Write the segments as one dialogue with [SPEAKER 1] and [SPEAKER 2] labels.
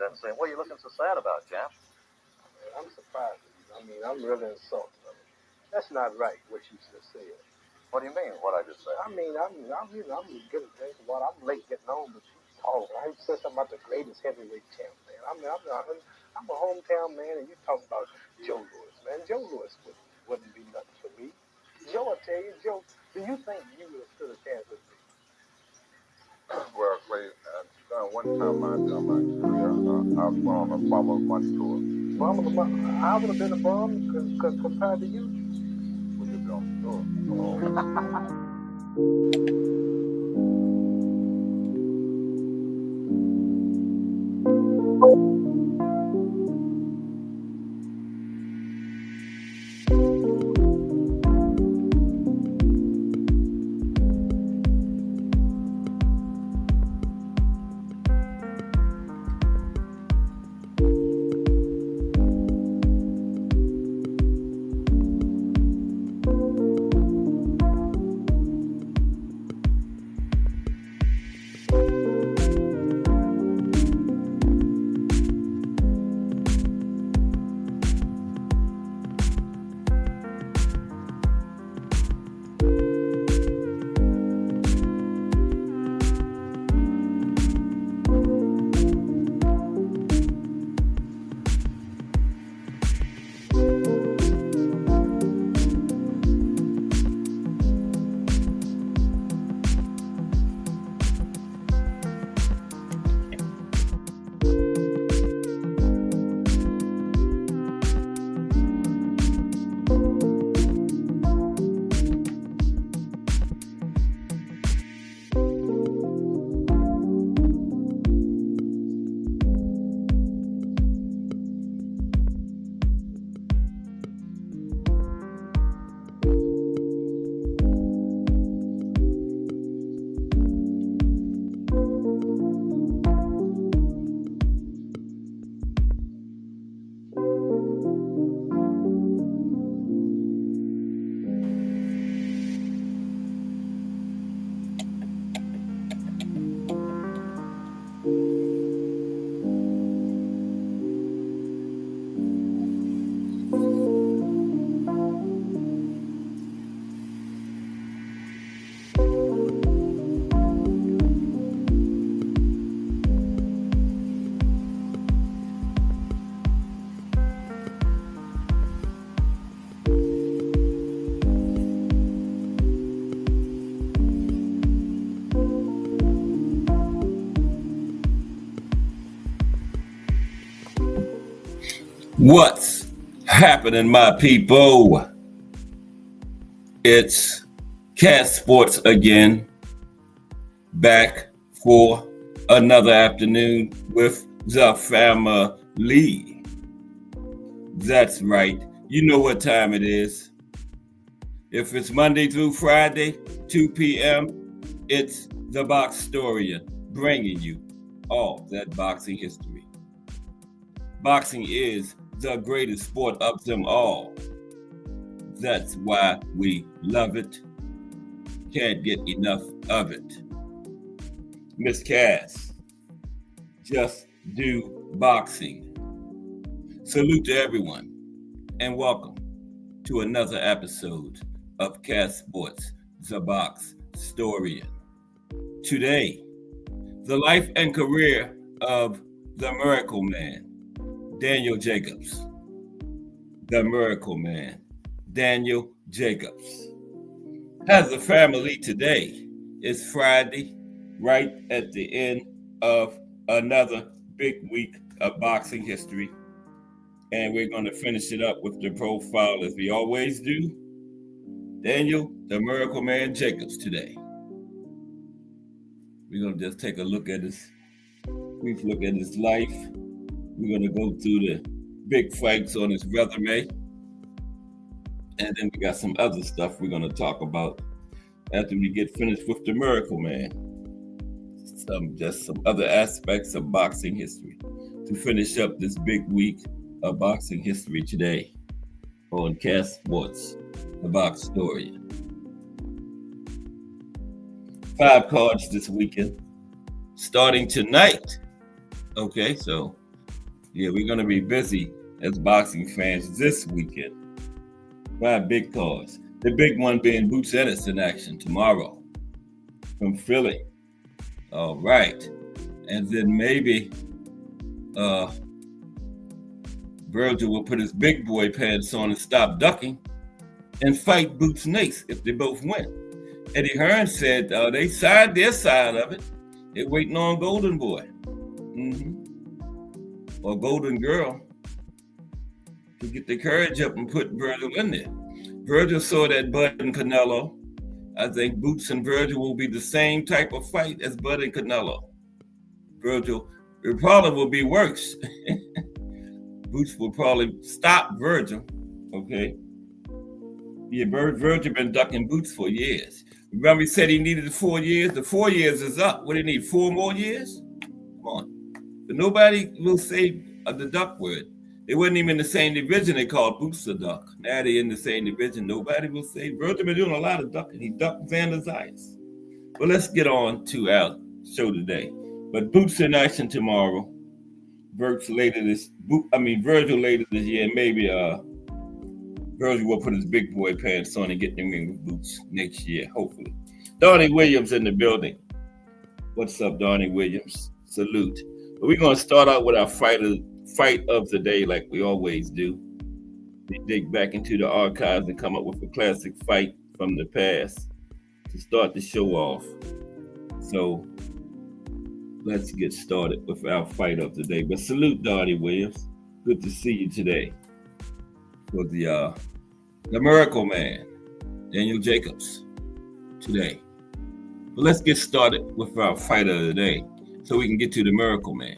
[SPEAKER 1] doesn't seem. What are you looking so sad about, champ?
[SPEAKER 2] I'm surprised at you. I mean, I'm really insulted. I mean, that's not right what you just said.
[SPEAKER 1] What do you mean, what I just said?
[SPEAKER 2] I mean, I'm getting a drink of water. I'm late getting home, but you talk. I said something about the greatest heavyweight champ, man. I'm a hometown man, and you talking about Joe Louis, man. Joe Louis wouldn't be nothing for me. Joe, I tell you, Joe, do you think you would have stood a chance with me?
[SPEAKER 3] Well, Clay, one time during my career, I was on a Bomber of the Month tour.
[SPEAKER 2] I would have been a bum compared to you.
[SPEAKER 3] Well, you'd be on the tour.
[SPEAKER 4] What's happening, my people? It's Cat Sports again, back for another afternoon with the family. That's right. You know what time it is. If it's Monday through Friday, 2 p.m., it's the Boxtorian bringing you all that boxing history. Boxing is the greatest sport of them all. That's why we love it. Can't get enough of it. Miss Cass, just do boxing. Salute to everyone and welcome to another episode of Cass Sports, the Boxtorian. Today, the life and career of the Miracle Man, Daniel Jacobs. The Miracle Man, Daniel Jacobs, has a family today. It's Friday, right at the end of another big week of boxing history. And we're going to finish it up with the profile as we always do. Daniel, the Miracle Man Jacobs today. We're going to just take a look at his, brief look at his life. We're going to go through the big fights on his resume. And then we got some other stuff we're going to talk about after we get finished with the Miracle Man. Just some other aspects of boxing history to finish up this big week of boxing history today on Cass Sports, the Boxtorian. 5 cards this weekend, starting tonight. Okay, so Yeah, we're gonna be busy as boxing fans this weekend. 5 big cards. The big one being Boots Ennis in action tomorrow from Philly. All right. And then maybe Virgil will put his big boy pants on and stop ducking and fight Boots Nace if they both win. Eddie Hearn said they signed their side of it. They're waiting on Golden Boy. Or Golden Girl to get the courage up and put Virgil in there. Virgil saw that Bud and Canelo. I think Boots and Virgil will be the same type of fight as Bud and Canelo. Virgil, it probably will be worse. Boots will probably stop Virgil, okay? Yeah, Virgil been ducking Boots for years. Remember he said he needed 4 years? The 4 years is up. What do you need, 4 more years? Come on. But nobody will say the duck word. They wasn't even in the same division. They called Boots the duck. Now they're in the same division. Nobody will say. Virgil been doing a lot of ducking. He ducked Xander Zayas. But let's get on to our show today. But Boots in action tomorrow. Virgil later this year. Maybe Virgil will put his big boy pants on and get them in with Boots next year, hopefully. Donnie Williams in the building. What's up, Donnie Williams? Salute. But we're going to start out with our fight of the day like we always do. We dig back into the archives and come up with a classic fight from the past to start the show off. So let's get started with our fight of the day. But salute, Donnie Williams. Good to see you today. For the Miracle Man, Daniel Jacobs, today. But let's get started with our fight of the day so we can get to the Miracle Man.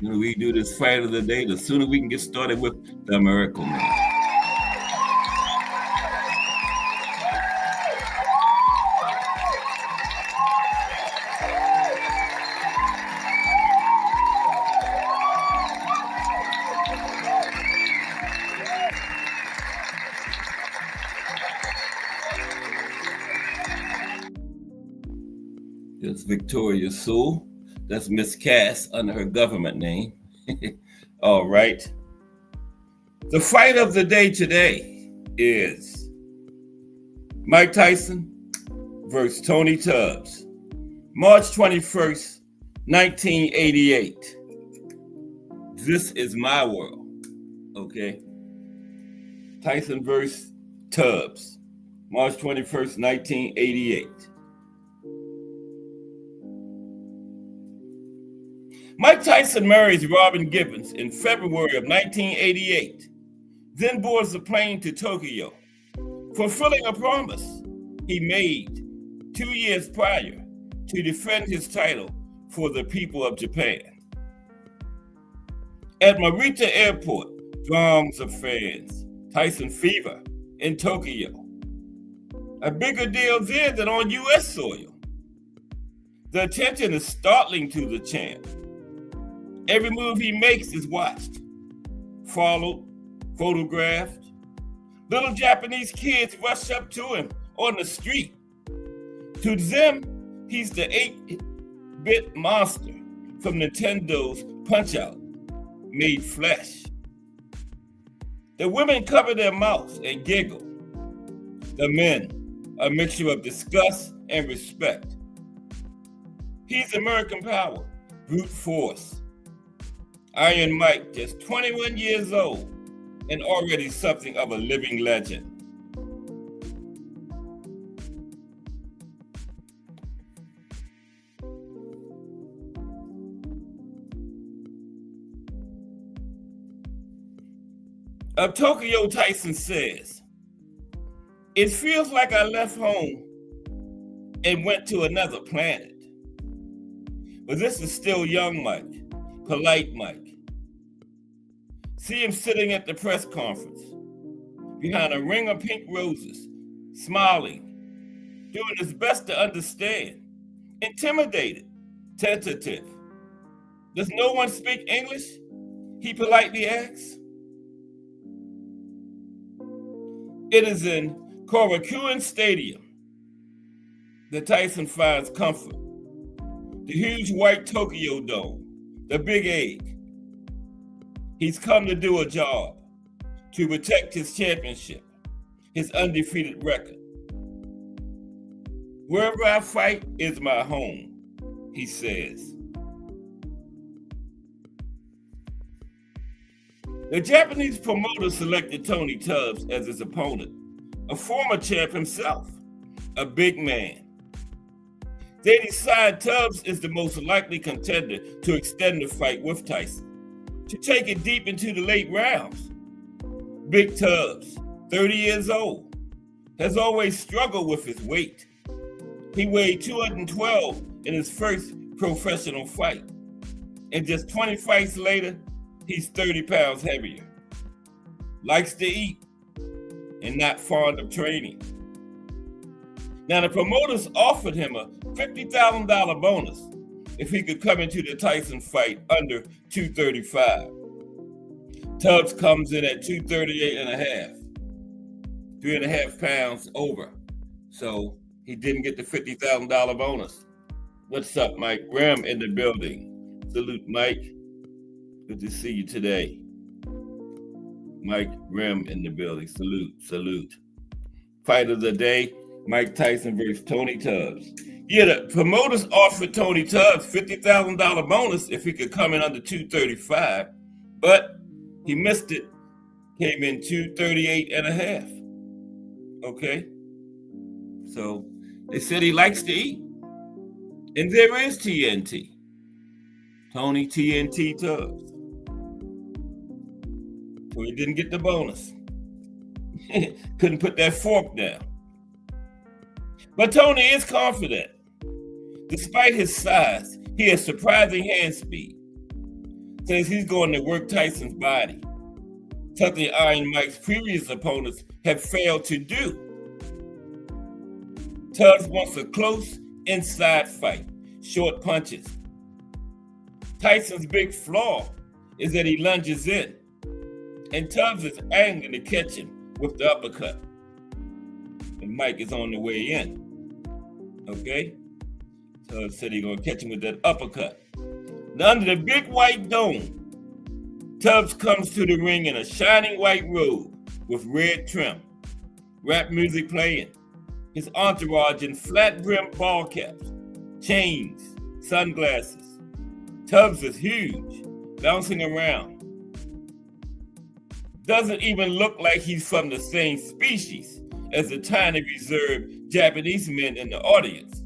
[SPEAKER 4] The sooner we do this fight of the day, the sooner we can get started with the Miracle Man. It's Victoria Sewell. That's Miss Cass under her government name. All right. The fight of the day today is Mike Tyson versus Tony Tubbs. March 21st, 1988. This is my world. Okay. Tyson versus Tubbs. March 21st, 1988. Mike Tyson marries Robin Givens in February of 1988, then boards a plane to Tokyo, fulfilling a promise he made 2 years prior to defend his title for the people of Japan. At Narita Airport, throngs of fans, Tyson fever in Tokyo. A bigger deal there than on U.S. soil. The attention is startling to the champ. Every move he makes is watched, followed, photographed. Little Japanese kids rush up to him on the street. To them, he's the 8-bit monster from Nintendo's Punch-Out, made flesh. The women cover their mouths and giggle. The men, a mixture of disgust and respect. He's American power, brute force. Iron Mike, just 21 years old and already something of a living legend. Of Tokyo, Tyson says, "It feels like I left home and went to another planet. But this is still young Mike, polite Mike. See him sitting at the press conference, behind a ring of pink roses, smiling, doing his best to understand, intimidated, tentative. Does no one speak English?" he politely asks. It is in Korakuen Stadium that Tyson finds comfort. The huge white Tokyo Dome, the Big Egg, He's come to do a job, to protect his championship, his undefeated record. Wherever I fight is my home, he says. The Japanese promoter selected Tony Tubbs as his opponent, a former champ himself, a big man. They decide Tubbs is the most likely contender to extend the fight with Tyson, to take it deep into the late rounds. Big Tubbs, 30 years old, has always struggled with his weight. He weighed 212 in his first professional fight, and just 20 fights later, he's 30 pounds heavier. Likes to eat and not fond of training. Now, the promoters offered him a $50,000 bonus if he could come into the Tyson fight under 235. Tubbs comes in at 238 and a half, 3.5 pounds over. So he didn't get the $50,000 bonus. What's up, Mike Grimm in the building? Salute, Mike. Good to see you today. Mike Grimm in the building. Salute, salute. Fight of the day, Mike Tyson versus Tony Tubbs. Yeah, the promoters offered Tony Tubbs $50,000 bonus if he could come in under 235, but he missed it. Came in 238 and a half. Okay. So they said he likes to eat. And there is TNT. Tony TNT Tubbs. So he didn't get the bonus. Couldn't put that fork down. But Tony is confident. Despite his size, he has surprising hand speed. Says he's going to work Tyson's body, something Iron Mike's previous opponents have failed to do. Tubbs wants a close inside fight, short punches. Tyson's big flaw is that he lunges in, and Tubbs is angling to catch him with the uppercut. And Mike is on the way in. Okay? Tubbs said he's going to catch him with that uppercut. Now, under the big white dome, Tubbs comes to the ring in a shining white robe with red trim, rap music playing, his entourage in flat-brimmed ball caps, chains, sunglasses. Tubbs is huge, bouncing around. Doesn't even look like he's from the same species as the tiny reserved Japanese men in the audience.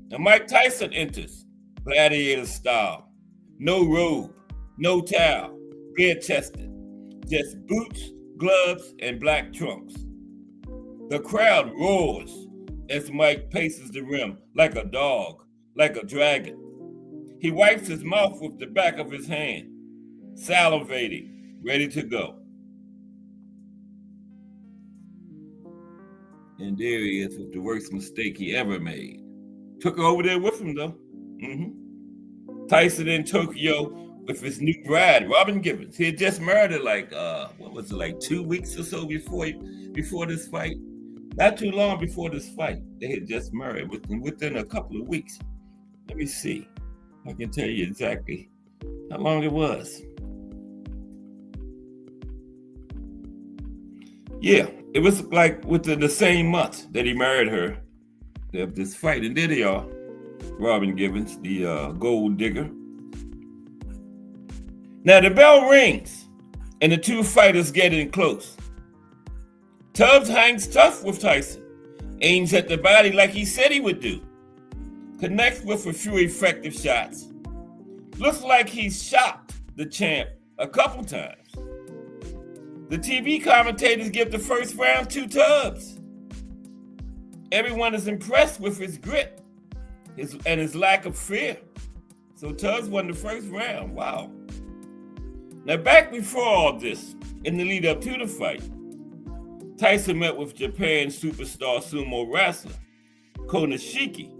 [SPEAKER 4] Now Mike Tyson enters, gladiator style. No robe, no towel, bare-chested. Just boots, gloves, and black trunks. The crowd roars as Mike paces the rim like a dog, like a dragon. He wipes his mouth with the back of his hand, salivating, ready to go. And there he is with the worst mistake he ever made. Took her over there with him, though. Tyson in Tokyo with his new bride, Robin Givens. He had just married her like 2 weeks or so before this fight. Not too long before this fight. They had just married within a couple of weeks. Let me see. I can tell you exactly how long it was. Yeah, it was like within the same month that he married her. They have this fight, and there they are. Robin Givens, the gold digger. Now the bell rings, and the two fighters get in close. Tubbs hangs tough with Tyson, aims at the body like he said he would do, connects with a few effective shots. Looks like he's shocked the champ a couple times. The TV commentators give the first round to Tubbs. Everyone is impressed with his grit and his lack of fear. So Tubbs won the first round. Wow. Now back before all this, in the lead up to the fight, Tyson met with Japan superstar sumo wrestler Konishiki.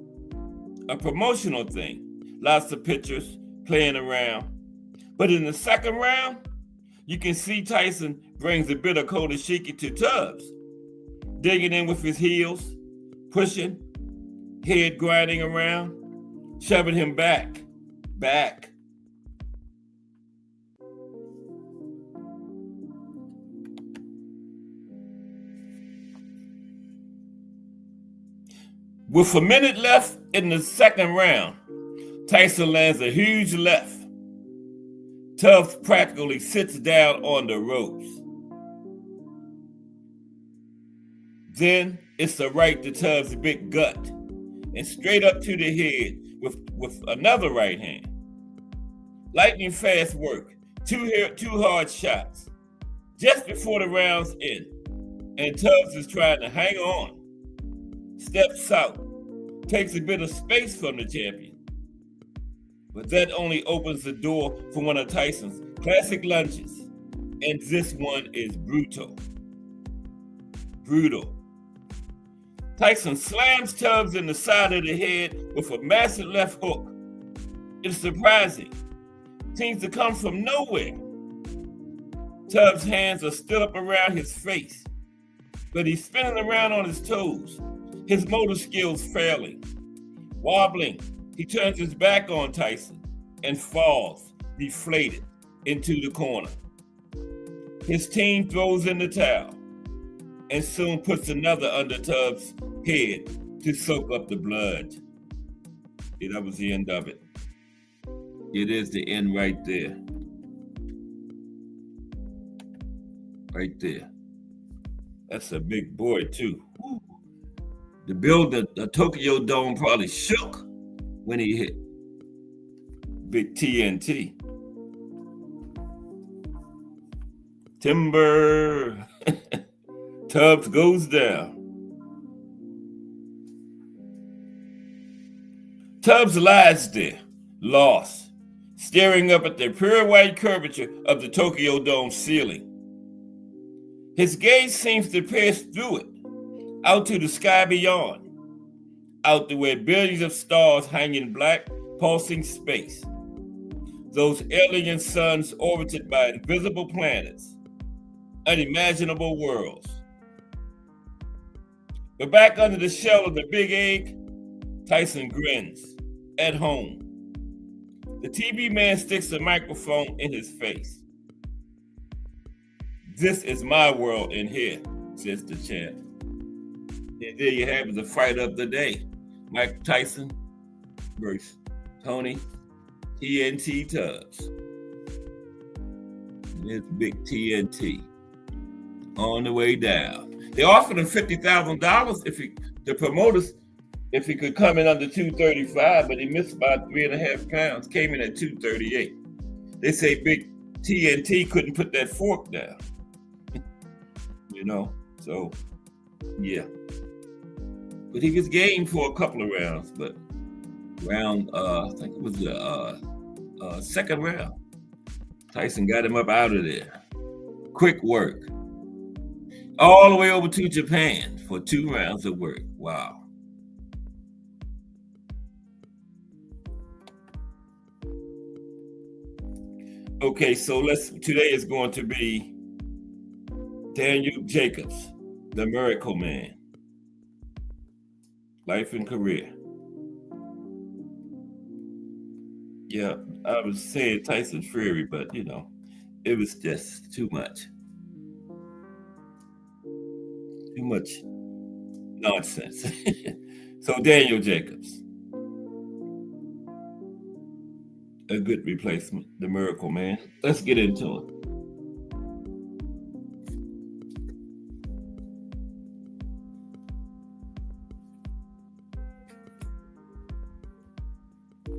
[SPEAKER 4] A promotional thing. Lots of pictures, playing around. But in the second round, you can see Tyson brings a bit of Konishiki to Tubbs, digging in with his heels, pushing, head grinding around, shoving him back. With a minute left in the second round, Tyson lands a huge left. Tubbs practically sits down on the ropes. Then it's a right to Tubbs' big gut and straight up to the head with another right hand. Lightning fast work, two hard shots just before the round's end, and Tubbs is trying to hang on. Steps out, takes a bit of space from the champion, but that only opens the door for one of Tyson's classic lunges, and this one is brutal. Tyson slams Tubbs in the side of the head with a massive left hook. It's surprising. Seems to come from nowhere. Tubbs' hands are still up around his face, but he's spinning around on his toes, his motor skills failing. Wobbling, he turns his back on Tyson and falls, deflated, into the corner. His team throws in the towel and soon puts another under Tubbs' head to soak up the blood. Yeah, that was the end of it. It is the end right there. Right there. That's a big boy, too. Woo. The Tokyo Dome probably shook when he hit. Big TNT. Timber. Tubbs goes down. Tubbs lies there, lost, staring up at the pure white curvature of the Tokyo Dome ceiling. His gaze seems to pass through it, out to the sky beyond, out to where billions of stars hang in black, pulsing space. Those alien suns orbited by invisible planets, unimaginable worlds. But back under the shell of the big egg, Tyson grins, at home. The TV man sticks a microphone in his face. This is my world in here, says the champ. And there you have the fight of the day. Mike Tyson versus Tony TNT Tubbs. And it's big TNT on the way down. They offered him $50,000 the promoters, if he could come in under 235, but he missed by 3.5 pounds, came in at 238. They say big TNT couldn't put that fork down. So yeah. But he was game for a couple of rounds, but I think it was the second round, Tyson got him up out of there. Quick work. All the way over to Japan for 2 rounds of work. Wow. Okay, so today is going to be Daniel Jacobs, the Miracle Man. Life and career. Yeah, I was saying Tyson Fury, but it was just too much. Too much nonsense. So Daniel Jacobs, a good replacement, the Miracle Man. Let's get into it.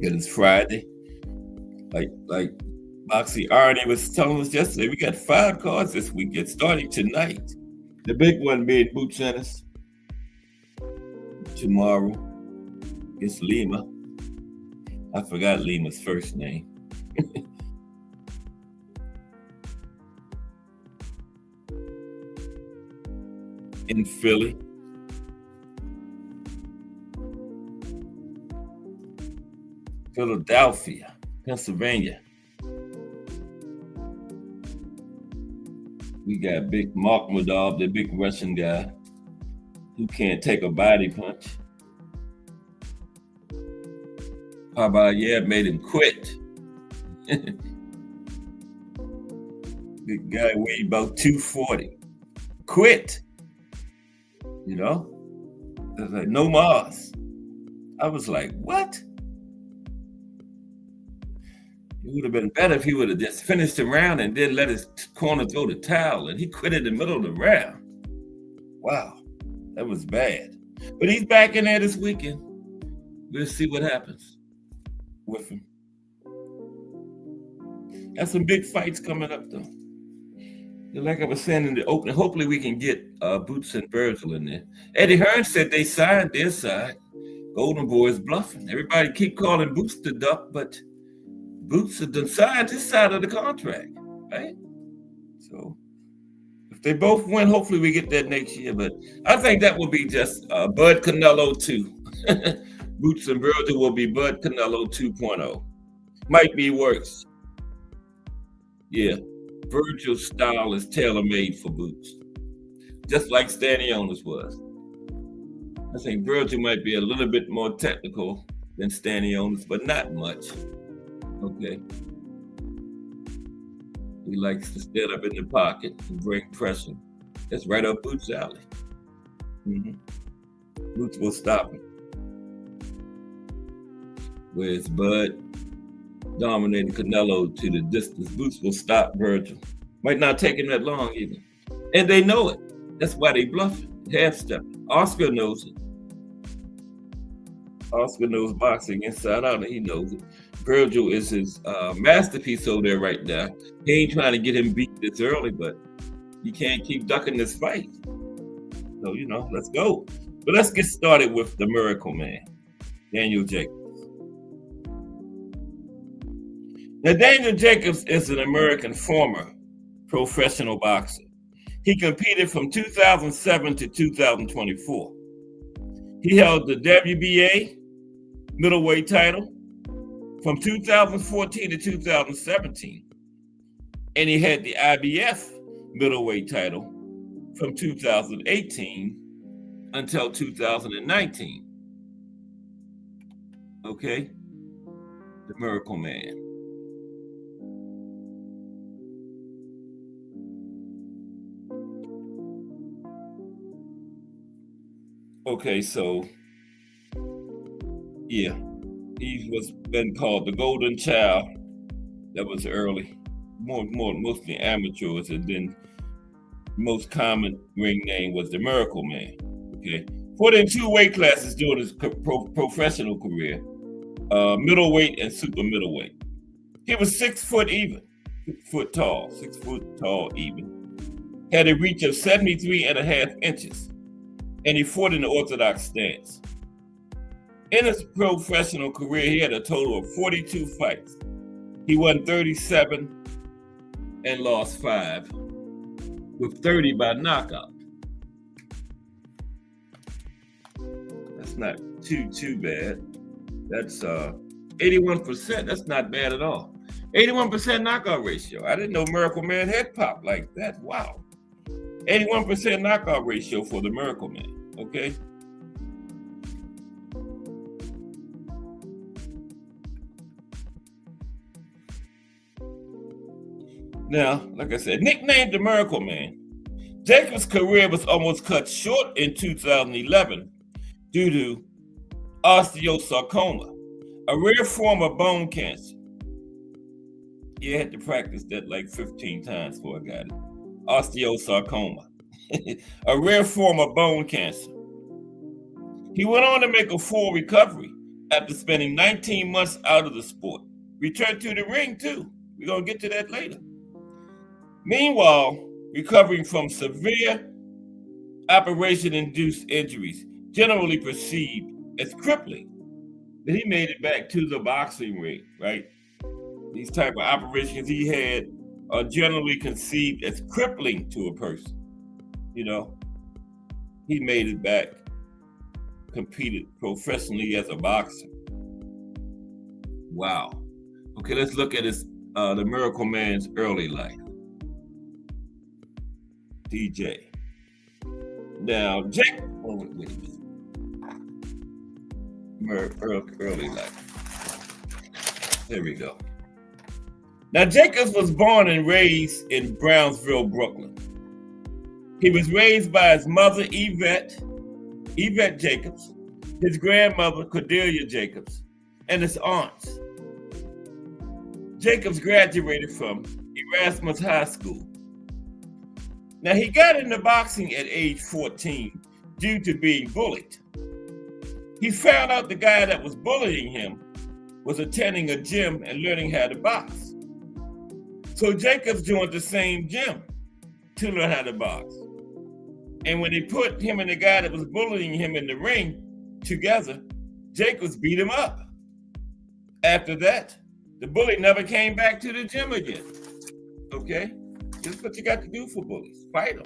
[SPEAKER 4] It is Friday. Like Moxie Arnie was telling us yesterday, we got 5 cards this weekend starting tonight. The big one being Boots Ennis. Tomorrow, it's Lima. I forgot Lima's first name. In Philly. Philadelphia, Pennsylvania. We got big Mark Madov, the big Russian guy who can't take a body punch. Babayev made him quit. Big guy weighed about 240. Quit. They're like, no Mars. I was like, what? It would have been better if he would have just finished the round and then let his corner throw the towel, and he quit in the middle of the round. Wow, that was bad. But he's back in there this weekend. We'll see what happens with him. Got some big fights coming up, though. Like I was saying in the opening, hopefully we can get Boots and Virgil in there. Eddie Hearn said they signed their side. Golden Boy is bluffing. Everybody keep calling Boots the duck, but Boots had done signed his side of the contract, right? So if they both win, hopefully we get that next year. But I think that will be just Bud Canelo 2. Boots and Virgil will be Bud Canelo 2.0. Might be worse. Yeah, Virgil's style is tailor-made for Boots, just like Stanionis was. I think Virgil might be a little bit more technical than Stanionis, but not much. Okay. He likes to stand up in the pocket and bring pressure. That's right up Boots' alley. Boots will stop him. Whereas Bud dominated Canelo to the distance, Boots will stop Virgil. Might not take him that long either. And they know it. That's why they bluff it, half-stepping. Oscar knows it. Oscar knows boxing inside out, and he knows it. Virgil is his masterpiece over there right now. He ain't trying to get him beat this early, but you can't keep ducking this fight. So, let's go. But let's get started with the Miracle Man, Daniel Jacobs. Now, Daniel Jacobs is an American former professional boxer. He competed from 2007 to 2024. He held the WBA middleweight title from 2014 to 2017. And he had the IBF middleweight title from 2018 until 2019. Okay? The Miracle Man. Okay, so yeah, he was been called the Golden Child. That was early, mostly amateurs, and then most common ring name was the Miracle Man. Okay, fought in 2 weight classes during his professional career, middleweight and super middleweight. He was 6 foot even, 6 foot tall even. Had a reach of 73.5 inches. And he fought in the orthodox stance. In his professional career, he had a total of 42 fights. He won 37 and lost 5, with 30 by knockout. That's not too bad. That's 81%. That's not bad at all. 81% knockout ratio. I didn't know Miracle Man head pop like that. Wow. 81% knockout ratio for the Miracle Man. Okay. Now, like I said, nicknamed the Miracle Man, Jacobs' career was almost cut short in 2011 due to osteosarcoma, a rare form of bone cancer. You had to practice that like 15 times before I got it. Osteosarcoma. A rare form of bone cancer. He went on to make a full recovery after spending 19 months out of the sport. Returned to the ring too. We're going to get to that later. Meanwhile, recovering from severe operation-induced injuries, generally perceived as crippling. But he made it back to the boxing ring, right? These type of operations he had are generally conceived as crippling to a person. He made it back, competed professionally as a boxer. Wow. Okay, let's look at the Miracle Man's early life. DJ. Now, wait a minute. Early life. There we go. Now, Jacobs was born and raised in Brownsville, Brooklyn. He was raised by his mother, Yvette, Yvette Jacobs, his grandmother, Cordelia Jacobs, and his aunts. Jacobs graduated from Erasmus High School. Now, he got into boxing at age 14 due to being bullied. He found out the guy that was bullying him was attending a gym and learning how to box. So Jacobs joined the same gym to learn how to box. And when they put him and the guy that was bullying him in the ring together, Jacobs beat him up. After that, the bully never came back to the gym again. Okay? That's what you got to do for bullies. Fight them.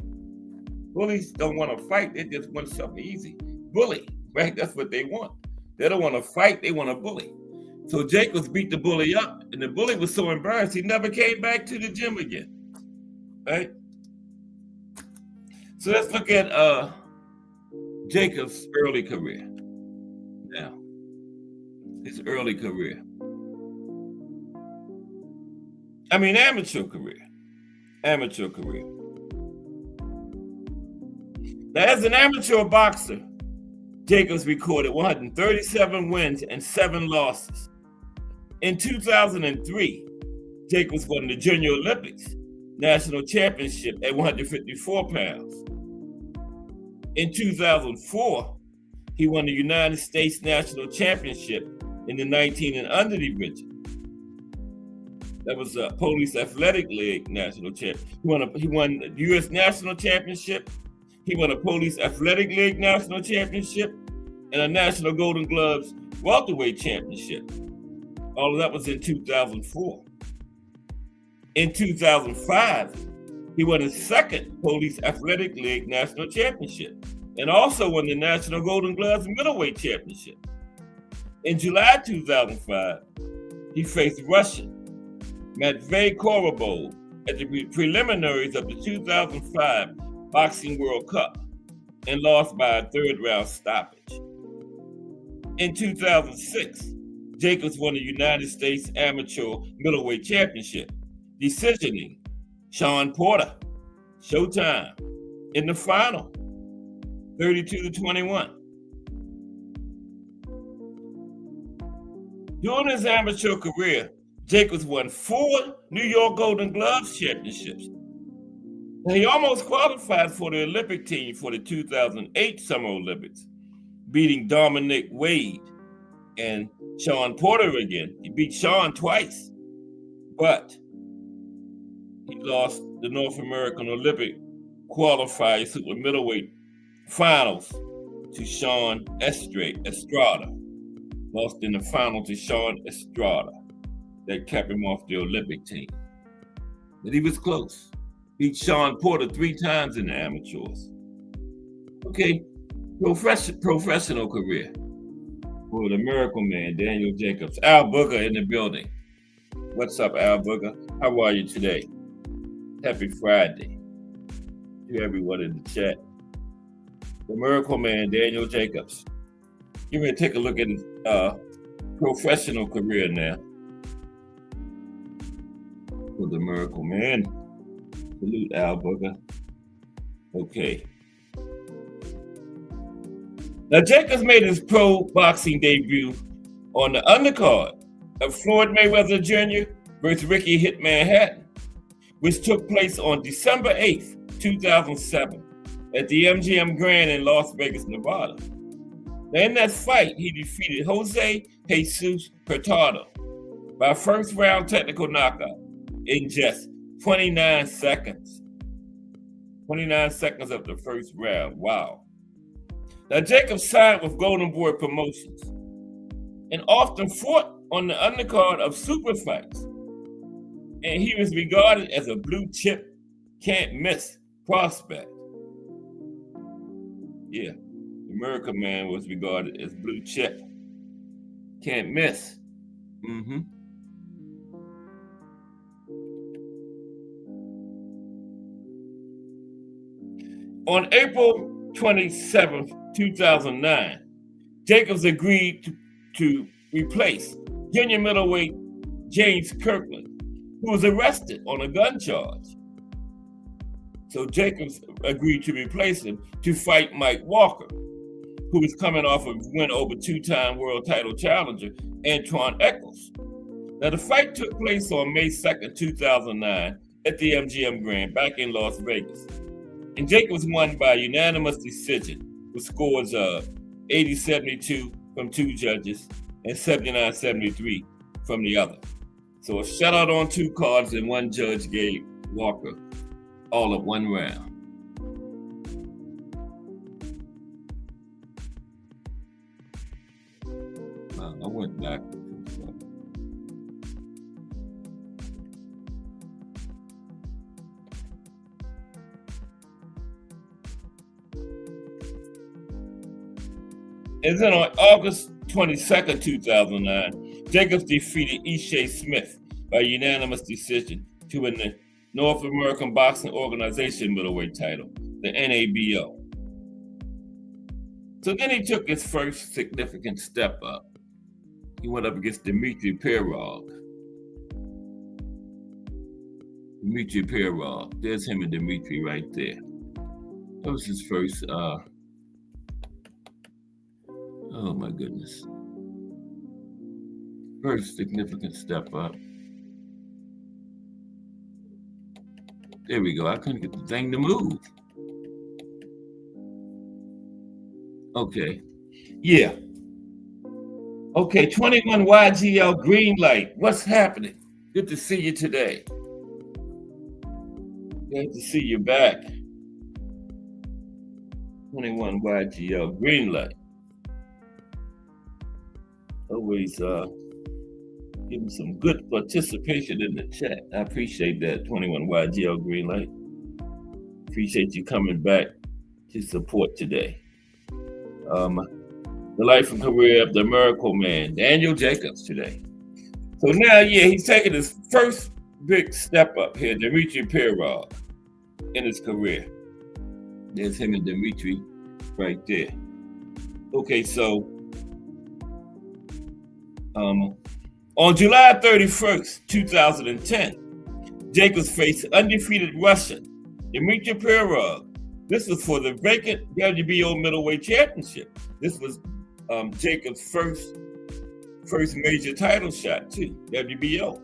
[SPEAKER 4] Bullies don't want to fight. They just want something easy. Bully, right? That's what they want. They don't want to fight. They want to bully. So Jacobs beat the bully up, and the bully was so embarrassed, he never came back to the gym again. Right? So let's look at Jacobs' early career. Now, his early career. Amateur career. Amateur career. Now, as an amateur boxer, Jacobs recorded 137 wins and 7 losses. In 2003, Jacobs won the Junior Olympics National Championship at 154 pounds. In 2004, he won the United States National Championship in the 19 and under division. That was a Police Athletic League National Championship. He won the U.S. National Championship. He won a Police Athletic League National Championship and a National Golden Gloves Welterweight Championship. All of that was in 2004. In 2005, he won his second Police Athletic League National Championship and also won the National Golden Gloves Middleweight Championship. In July 2005, he faced Russian Matvey Korobov at the preliminaries of the 2005 Boxing World Cup and lost by a third-round stoppage. In 2006, Jacobs won the United States Amateur Middleweight Championship, decisioning Shawn Porter, Showtime, in the final, 32-21. During his amateur career, Jacobs won 4 New York Golden Gloves championships. And he almost qualified for the Olympic team for the 2008 Summer Olympics, beating Dominic Wade and Shawn Porter again. He beat Shawn twice, but he lost the North American Olympic qualifier super middleweight finals to Sean Estrada. Lost in the final to Sean Estrada. That kept him off the Olympic team. But he was close. Beat Shawn Porter 3 times in the amateurs. Okay, professional career for the Miracle Man, Daniel Jacobs. Al Booger in the building. What's up, Al Booger? How are you today? Happy Friday to everyone in the chat. The Miracle Man, Daniel Jacobs. You're going to take a look at his professional career now. For the Miracle Man. Salute, Al Booger. Okay. Now, Jacobs made his pro boxing debut on the undercard of Floyd Mayweather Jr. versus Ricky Hitman Hatton, which took place on December 8th, 2007, at the MGM Grand in Las Vegas, Nevada. Now, in that fight, he defeated Jose Jesus Hurtado by first round technical knockout in just 29 seconds. 29 seconds of the first round. Wow. Now, Jacobs signed with Golden Boy Promotions and often fought on the undercard of super fights. And he was regarded as a blue chip, can't miss prospect. Yeah, the Miracle Man was regarded as blue chip, can't miss. On April 27th, 2009, Jacobs agreed to replace junior middleweight James Kirkland, who was arrested on a gun charge. So Jacobs agreed to replace him to fight Mike Walker. who was coming off a win over two-time world title challenger Antoine Eccles. Now, the fight took place on May 2nd, 2009 at the MGM Grand back in Las Vegas. And Jacobs won by unanimous decision with scores of 80-72 from two judges and 79-73 from the other. So a shutout on two cards, and one judge gave Walker all of one round. I went back. And then on August 22nd, 2009, Jacobs defeated Ishe Smith by unanimous decision to win the North American Boxing Organization middleweight title, the NABO. So then he took his first significant step up. He went up against Dmitry Pirog. Dmitry Pirog. There's him and Dmitry right there. That was his first, oh my goodness. First significant step up. There we go. I couldn't get the thing to move. Okay. Yeah. Okay, 21 YGL green light. What's happening? Good to see you today. Good to see you back. 21 YGL green light. Always giving some good participation in the chat. I appreciate that, 21 YGL green light. Appreciate you coming back to support today. The life and career of the Miracle Man, Daniel Jacobs today. So now, yeah, he's taking his first big step up here, Dmitry Pirog, in his career. There's him and Dmitry right there. Okay, so on July 31st, 2010, Jacobs faced undefeated Russian Dmitry Pirog. This was for the vacant WBO middleweight championship. This was Jacobs' first major title shot too, WBO.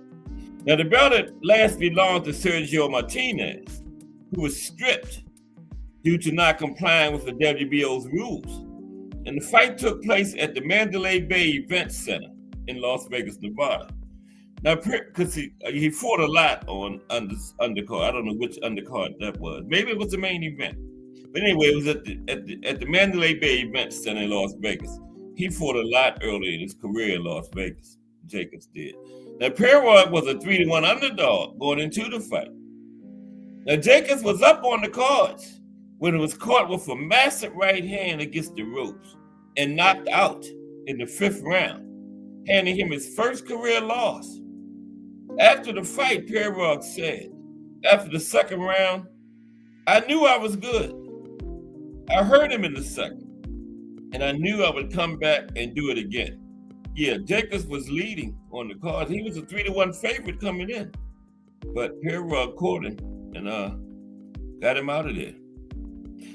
[SPEAKER 4] Now the belt at last belonged to Sergio Martinez, who was stripped due to not complying with the WBO's rules. And the fight took place at the Mandalay Bay Event Center in Las Vegas, Nevada. Now, because he fought a lot on undercard. I don't know which undercard that was. Maybe it was the main event. But anyway, it was at the Mandalay Bay Event Center in Las Vegas. He fought a lot early in his career in Las Vegas. Jacobs did. Now, Pirog was a 3-1 underdog going into the fight. Now, Jacobs was up on the cards when it was caught with a massive right hand against the ropes and knocked out in the 5th round, handing him his first career loss. After the fight, Pirog said, after the 2nd round, I knew I was good. I hurt him in the 2nd, and I knew I would come back and do it again. Yeah, Jacobs was leading on the card. He was a 3-1 favorite coming in, but Pirog caught him and got him out of there.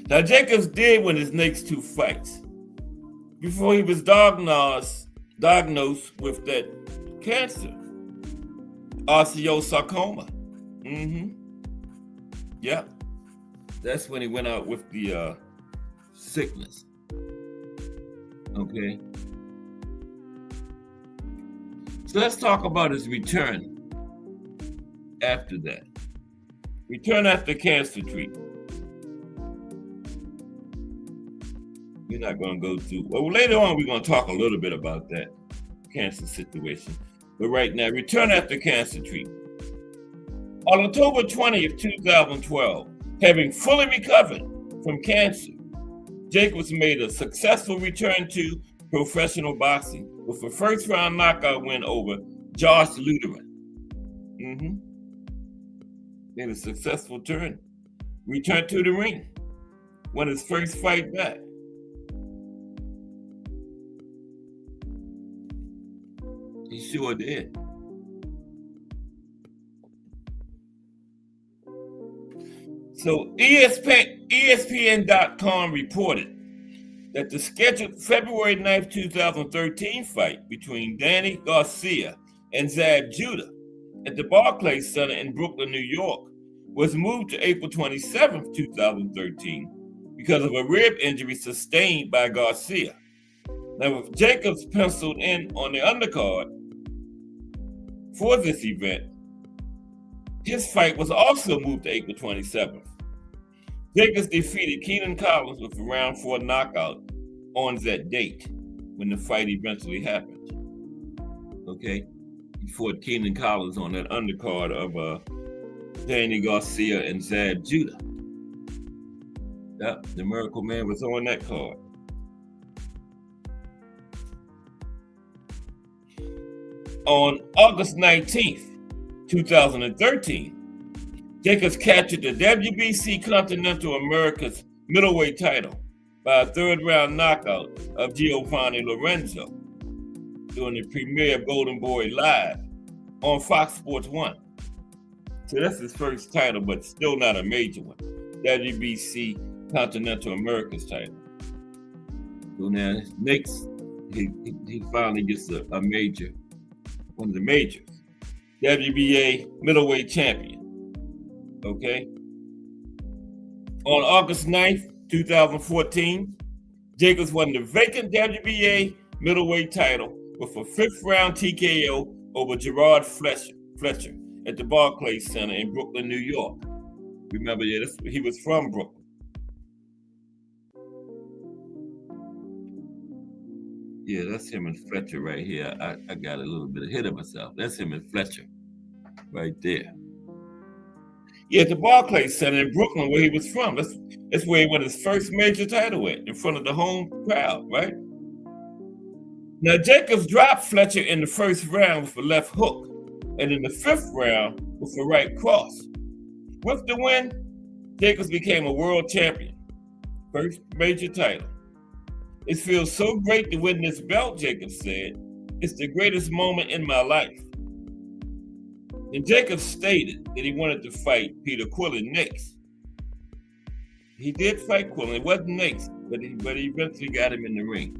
[SPEAKER 4] Now, Jacobs did win his next 2 fights before he was diagnosed with that cancer, osteosarcoma. Yeah, that's when he went out with the sickness. Okay. So let's talk about his return after that. Return after cancer treatment. We're not going to go through. Well, later on, we're going to talk a little bit about that cancer situation. But right now, return after cancer treatment. On October 20th, 2012, having fully recovered from cancer, Jacobs made a successful return to professional boxing with a first-round knockout win over Josh Luderin. Made a successful return to the ring, won his first fight back. He sure did. So ESPN.com reported that the scheduled February 9th, 2013 fight between Danny Garcia and Zab Judah at the Barclays Center in Brooklyn, New York, was moved to April 27th, 2013 because of a rib injury sustained by Garcia. Now, with Jacobs penciled in on the undercard for this event, his fight was also moved to April 27th. Jacobs defeated Keenan Collins with a round 4 knockout on that date when the fight eventually happened. Okay, he fought Keenan Collins on that undercard of Danny Garcia and Zab Judah. Yep, the Miracle Man was on that card. On August 19th, 2013, Jacobs captured the WBC Continental Americas middleweight title by a third-round knockout of Giovanni Lorenzo during the premiere of Golden Boy Live on Fox Sports 1. So that's his first title, but still not a major one. WBC Continental Americas title. So now next, he finally gets a major, one of the majors. WBA middleweight champion. Okay. On August 9th, 2014, Jacobs won the vacant WBA middleweight title with a 5th-round TKO over Gerard Fletcher at the Barclays Center in Brooklyn, New York. Remember, he was from Brooklyn. Yeah, that's him and Fletcher right here. I got a little bit ahead of myself. That's him and Fletcher right there. Yeah, the Barclays Center in Brooklyn, where he was from. That's where he won his first major title at, in front of the home crowd, right? Now, Jacobs dropped Fletcher in the first round with a left hook, and in the 5th round with a right cross. With the win, Jacobs became a world champion. First major title. It feels so great to win this belt, Jacobs said. It's the greatest moment in my life. And Jacobs stated that he wanted to fight Peter Quillin next. He did fight Quillin. It wasn't next, but he eventually got him in the ring.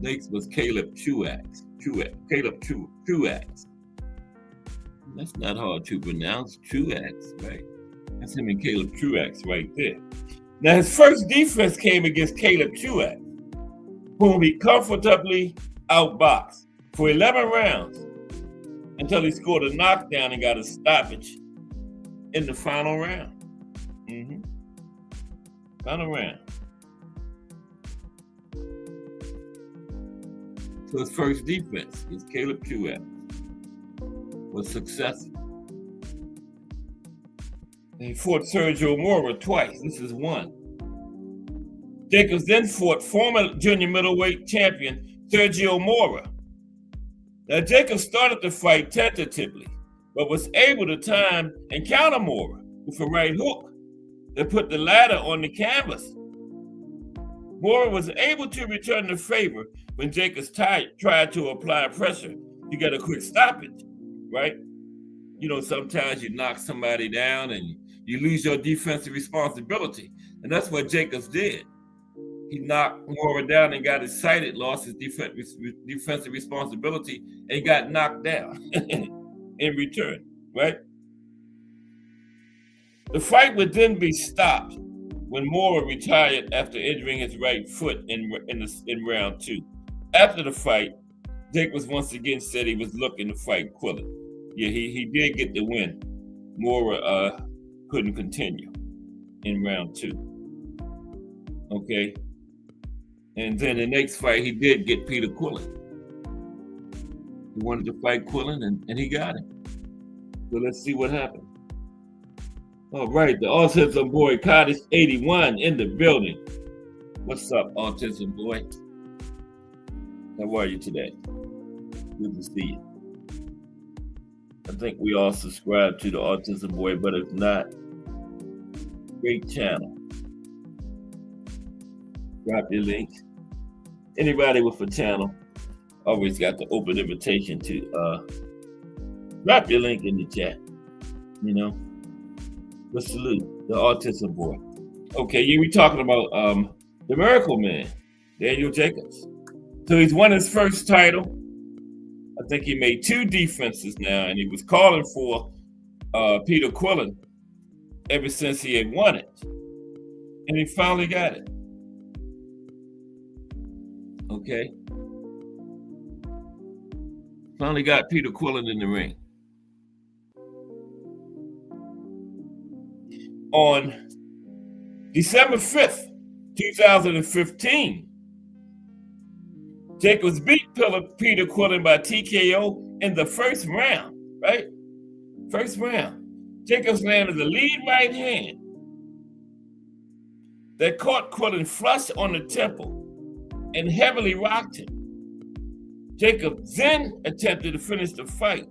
[SPEAKER 4] Next was Caleb Truax. Caleb Truax. That's not hard to pronounce. Truax, right? That's him and Caleb Truax right there. Now, his first defense came against Caleb Truax, whom he comfortably outboxed for 11 rounds until he scored a knockdown and got a stoppage in the final round. Final round. So his first defense is Caleb Truax was successful. And he fought Sergio Mora twice. This is one. Jacobs then fought former junior middleweight champion Sergio Mora. Now, Jacobs started the fight tentatively, but was able to time and counter Mora with a right hook that put the latter on the canvas. Mora was able to return the favor when Jacobs tried to apply pressure to get a quick stoppage, right? You know, sometimes you knock somebody down and you lose your defensive responsibility. And that's what Jacobs did. He knocked Mora down and got excited, lost his defensive responsibility, and got knocked down in return, right? The fight would then be stopped when Mora retired after injuring his right foot in round 2. After the fight, Jacobs once again said he was looking to fight Quillin. Yeah, he did get the win. Mora couldn't continue in round 2. Okay. And then the next fight, he did get Peter Quillin. He wanted to fight Quillin, and he got him. So let's see what happened. All right, the Autism Boy, Cottage 81 in the building. What's up, Autism Boy? How are you today? Good to see you. I think we all subscribe to the Autism Boy, but if not, great channel. Drop your links. Anybody with a channel always got the open invitation to drop your link in the chat. You know, let's salute the Autism Boy. Okay, yeah, we talking about the Miracle Man. Daniel Jacobs. So he's won his first title. I think he made 2 defenses now, and he was calling for Peter Quillen ever since he had won it. And he finally got it. Okay. Finally got Peter Quillen in the ring. On December 5th, 2015, Jacobs beat Peter Quillen by TKO in the first round, right? First round. Jacobs landed the lead right hand that caught Quillen flush on the temple and heavily rocked him. Jacobs then attempted to finish the fight,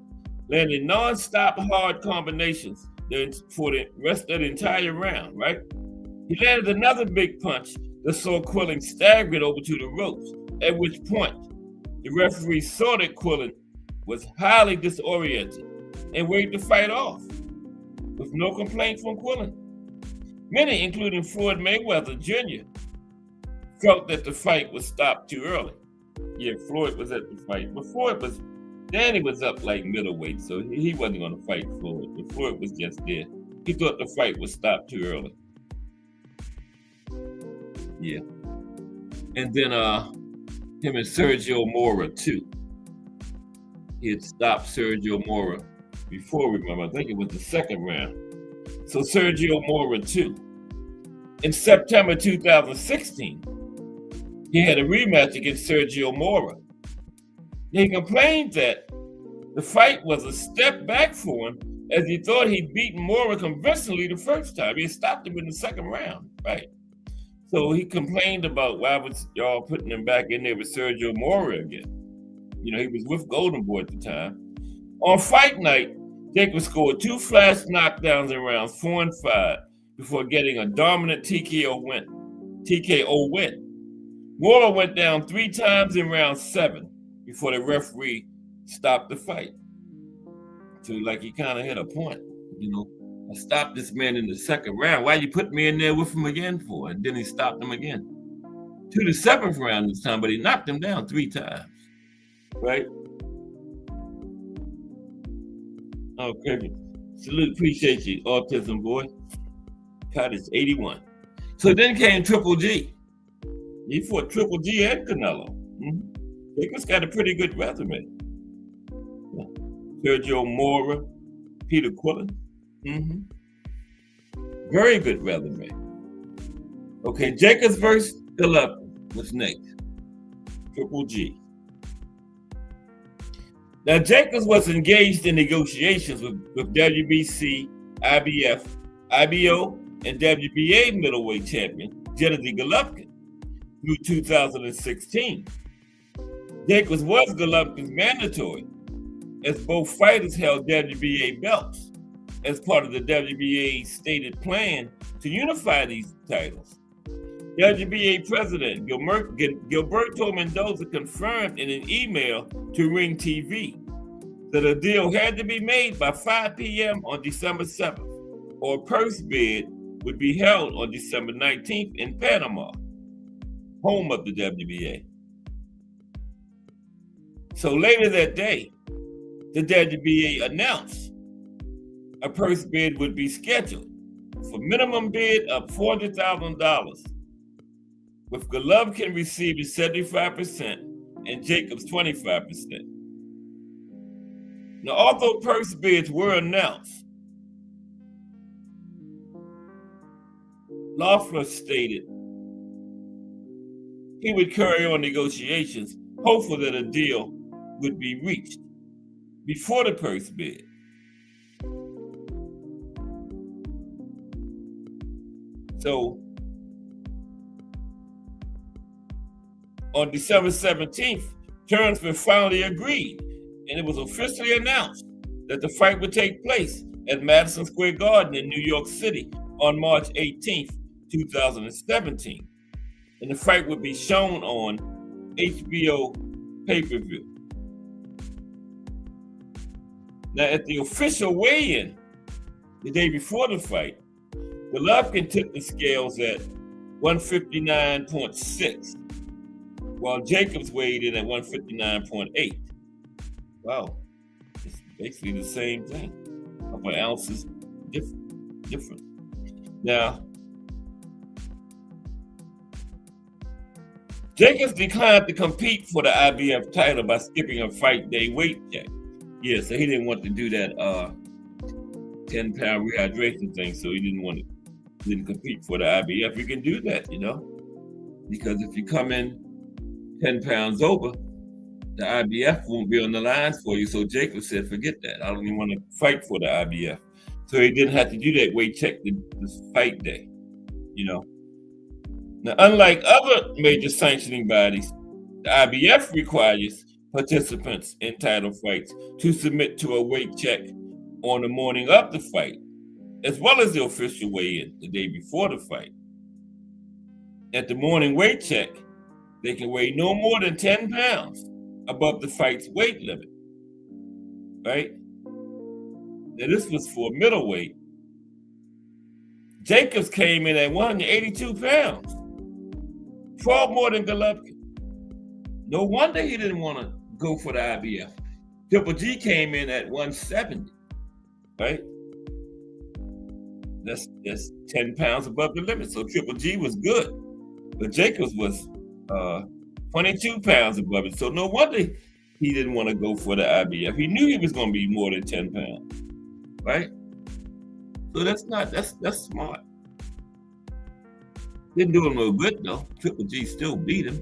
[SPEAKER 4] landing non-stop hard combinations for the rest of the entire round, right? He landed another big punch that saw Quillen staggered over to the ropes, at which point the referee saw that Quillen was highly disoriented and waved the fight off, with no complaint from Quillen. Many, including Floyd Mayweather Jr., felt that the fight was stopped too early. Yeah, Floyd was at the fight, but Danny was up like middleweight, so he wasn't going to fight Floyd, but Floyd was just there. He thought the fight was stopped too early. Yeah. And then him and Sergio Mora too. He had stopped Sergio Mora before, remember, I think it was the second round. So Sergio Mora too. In September 2016, he had a rematch against Sergio Mora. He complained that the fight was a step back for him, as he thought he'd beaten Mora convincingly the first time. He stopped him in the second round, right? So he complained about why was y'all putting him back in there with Sergio Mora again. You know, he was with Golden Boy at the time. On fight night, Jacobs scored 2 flash knockdowns in rounds 4 and 5 before getting a dominant TKO win. Mora went down 3 times in round 7 before the referee stopped the fight. So like he kind of had a point, you know. I stopped this man in the second round. Why you put me in there with him again for? And then he stopped him again. To the 7th round this time, but he knocked him down 3 times. Right? Okay. Salute, appreciate you, Autism Boy. Cottage 81. So then came Triple G. He fought Triple G and Canelo. Jacobs got a pretty good resume. Yeah. Sergio Mora, Peter Quillen. Very good resume. Okay, Jacobs versus Golovkin was next. Triple G. Now, Jacobs was engaged in negotiations with WBC, IBF, IBO, and WBA middleweight champion Gennady Golovkin through 2016. Jacobs was Golovkin's mandatory, as both fighters held WBA belts as part of the WBA's stated plan to unify these titles. WBA President Gilberto Mendoza confirmed in an email to Ring TV that a deal had to be made by 5 p.m. on December 7th, or a purse bid would be held on December 19th in Panama, home of the WBA. So later that day, the WBA announced a purse bid would be scheduled for minimum bid of $400,000, with Golovkin receiving 75% and Jacobs 25%. Now, although purse bids were announced, Loeffler stated he would carry on negotiations, hopeful that a deal would be reached before the purse bid. So, on December 17th, terms were finally agreed, and it was officially announced that the fight would take place at Madison Square Garden in New York City on March 18th, 2017. And the fight would be shown on HBO pay-per-view. Now, at the official weigh-in the day before the fight, Golovkin took the scales at 159.6, while Jacobs weighed in at 159.8. Wow, it's basically the same thing. A couple ounces different. Now, Jacobs declined to compete for the IBF title by skipping a fight day weight check. Yeah, so he didn't want to do that 10-pound rehydration thing, so he didn't compete for the IBF. You can do that, because if you come in 10 pounds over, the IBF won't be on the line for you. So Jacobs said, forget that. I don't even want to fight for the IBF. So he didn't have to do that weight check this fight day, Now, unlike other major sanctioning bodies, the IBF requires participants in title fights to submit to a weight check on the morning of the fight, as well as the official weigh-in the day before the fight. At the morning weight check, they can weigh no more than 10 pounds above the fight's weight limit, right? Now, this was for middleweight. Jacobs came in at 182 pounds, 12 more than Golovkin. No wonder he didn't want to go for the IBF. Triple G came in at 170, right? That's 10 pounds above the limit. So Triple G was good, but Jacobs was 22 pounds above it. So no wonder he didn't want to go for the IBF. He knew he was going to be more than 10 pounds, right? So that's smart. Didn't do him no good though. Triple G still beat him.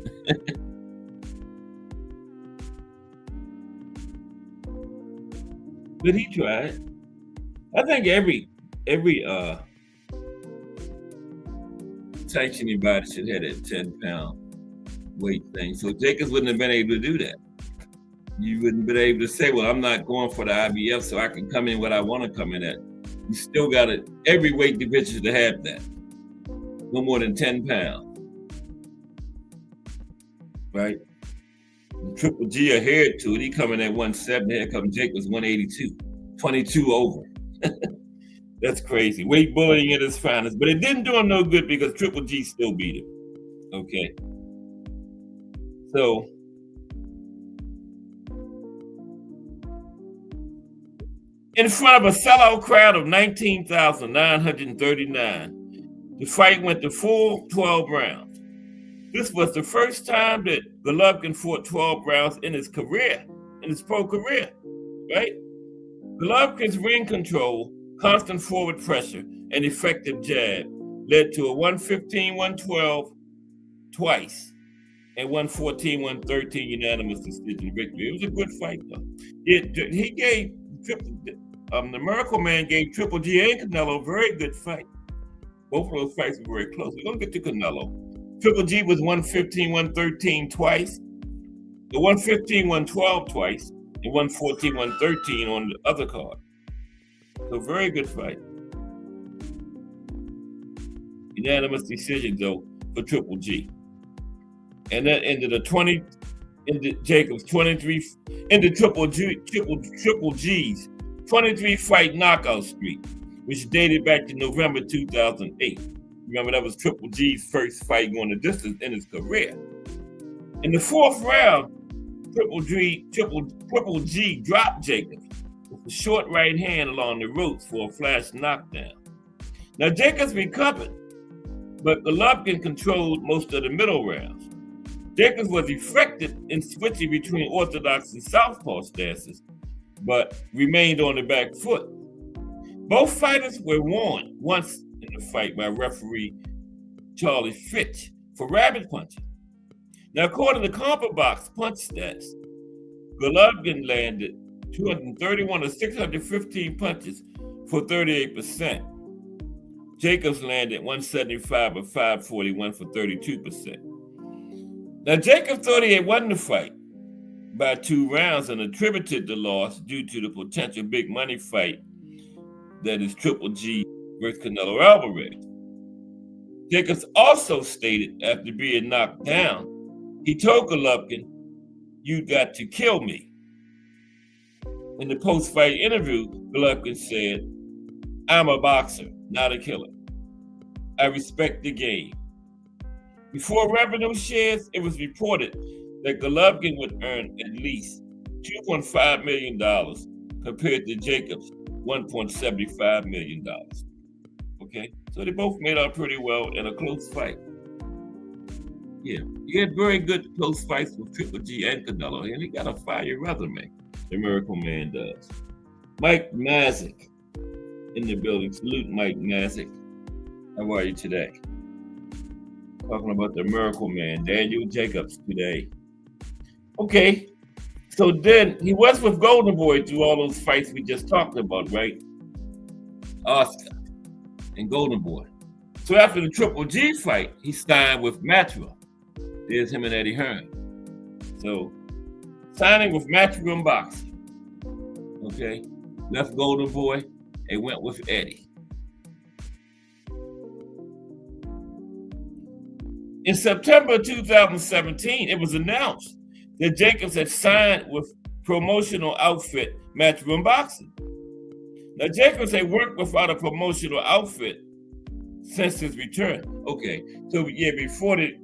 [SPEAKER 4] But he tried. I think every sanctioning body should have that 10-pound weight thing. So Jacobs wouldn't have been able to do that. You wouldn't have been able to say, well, I'm not going for the IBF, so I can come in what I want to come in at. You still got it. Every weight division to have that. No more than 10 pounds. Right? And Triple G adhered to it. He coming at 170. Here comes Jacobs 182. 22 over. That's crazy. Weight bullying at its finest. But it didn't do him no good because Triple G still beat him. Okay. So in front of a sellout crowd of 19,939, the fight went the full 12 rounds. This was the first time that Golovkin fought 12 rounds in his career, in his pro career, right? Golovkin's ring control, constant forward pressure, and effective jab led to a 115-112 twice and 114-113 unanimous decision victory. It was a good fight, though. He gave the Miracle Man gave Triple G and Canelo a very good fight. Both of those fights were very close. We're going to get to Canelo. Triple G was 115-113 twice, the 115-112 twice, and 114-113 on the other card. So very good fight. Unanimous decision, though, for Triple G. And that ended Jacobs' 23, into Triple G's 23-fight knockout streak, which dated back to November 2008. Remember, that was Triple G's first fight going the distance in his career. In the fourth round, Triple G dropped Jacobs with a short right hand along the ropes for a flash knockdown. Now, Jacobs recovered, but Golovkin controlled most of the middle rounds. Jacobs was effective in switching between orthodox and southpaw stances, but remained on the back foot. Both fighters were warned once in the fight by referee Charlie Fitch for rabbit punching. Now, according to CompuBox punch stats, Golovkin landed 231 of 615 punches for 38%. Jacobs landed 175 of 541 for 32%. Now, Jacobs thought he had won the fight by 2 rounds and attributed the loss due to the potential big money fight that is Triple G versus Canelo Alvarez. Jacobs also stated after being knocked down, he told Golovkin, "You got to kill me." In the post-fight interview, Golovkin said, "I'm a boxer, not a killer. I respect the game." Before revenue shares, it was reported that Golovkin would earn at least $2.5 million compared to Jacobs' $1.75 million. Okay, so they both made out pretty well in a close fight. Yeah, he had very good close fights with Triple G and Canelo, and he got a fire resume. The Miracle Man does. Mike Mazik in the building. Salute, Mike Mazik. How are you today? Talking about the Miracle Man, Daniel Jacobs today. Okay, so then he was with Golden Boy through all those fights we just talked about, right? Oscar and Golden Boy. So after the Triple G fight, he signed with Matchroom. There's him and Eddie Hearn. So signing with Matchroom Boxing. Okay, left Golden Boy and went with Eddie. In September 2017, it was announced that Jacobs had signed with promotional outfit Matchroom Boxing. Now, Jacobs had worked without a promotional outfit since his return. Okay, so yeah, before the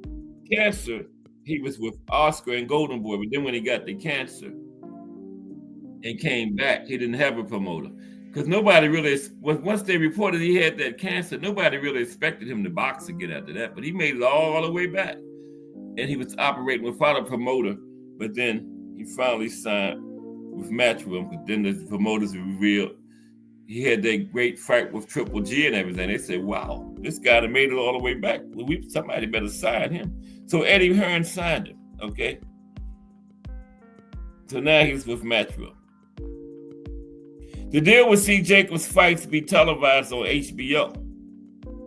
[SPEAKER 4] cancer, he was with Oscar and Golden Boy, but then when he got the cancer and came back, he didn't have a promoter. Because nobody really, once they reported he had that cancer, nobody really expected him to box again after that. But he made it all the way back. And he was operating without a promoter. But then he finally signed with Matchroom. But then the promoters revealed he had that great fight with Triple G and everything. They said, wow, this guy that made it all the way back. Somebody better sign him. So Eddie Hearn signed him, okay? So now he's with Matchroom. The deal would see Jacobs' fights be televised on HBO.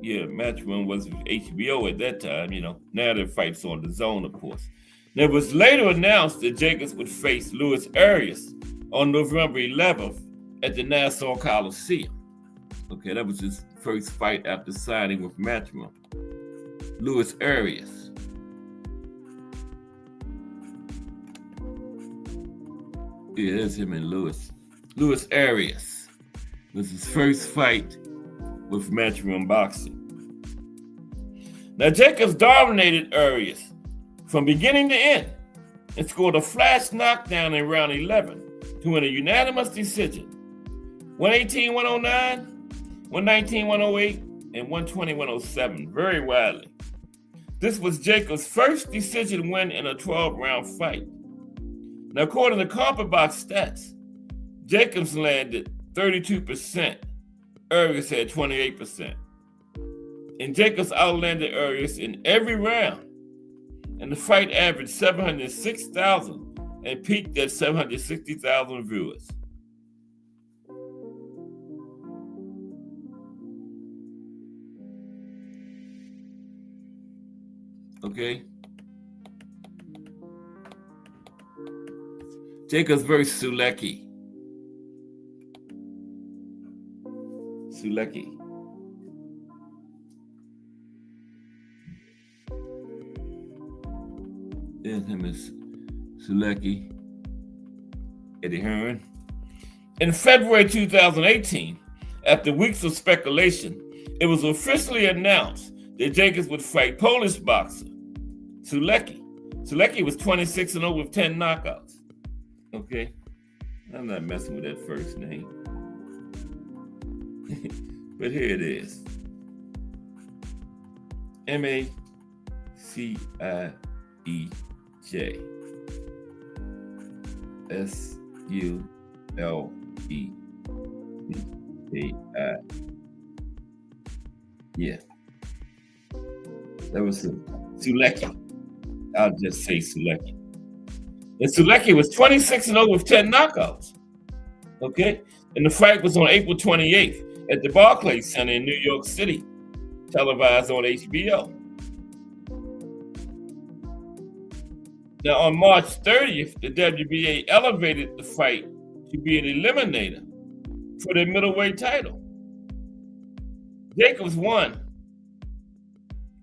[SPEAKER 4] Yeah, Matchroom was HBO at that time, you know. Now their fights on DAZN, of course. Now, it was later announced that Jacobs would face Luis Arias on November 11th at the Nassau Coliseum. Okay, that was his first fight after signing with Matchroom. Luis Arias. Yeah, there's him and Luis. Luis Arias was his first fight with Matchroom Boxing. Now, Jacobs dominated Arias from beginning to end and scored a flash knockdown in round 11 to win a unanimous decision. 118-109, 119-108, and 120-107, very widely. This was Jacobs' first decision win in a 12-round fight. Now, according to CompuBox stats, Jacobs landed 32%. Arias had 28%. And Jacobs outlanded Arias in every round. And the fight averaged 706,000 and peaked at 760,000 viewers. Okay. Jacobs versus Sulecki. Sulecki. There's him as Sulecki. Eddie Hearn. In February 2018, after weeks of speculation, it was officially announced that Jacobs would fight Polish boxer Sulecki. Sulecki was 26-0 with 10 knockouts. Okay, I'm not messing with that first name. But here it is. Maciej Sulecki. Yeah. That was Sulecki. I'll just say Sulecki. And Sulecki was 26-0 with 10 knockouts. Okay? And the fight was on April 28th at the Barclays Center in New York City, televised on HBO. Now, on March 30th, the WBA elevated the fight to be an eliminator for the middleweight title. Jacobs won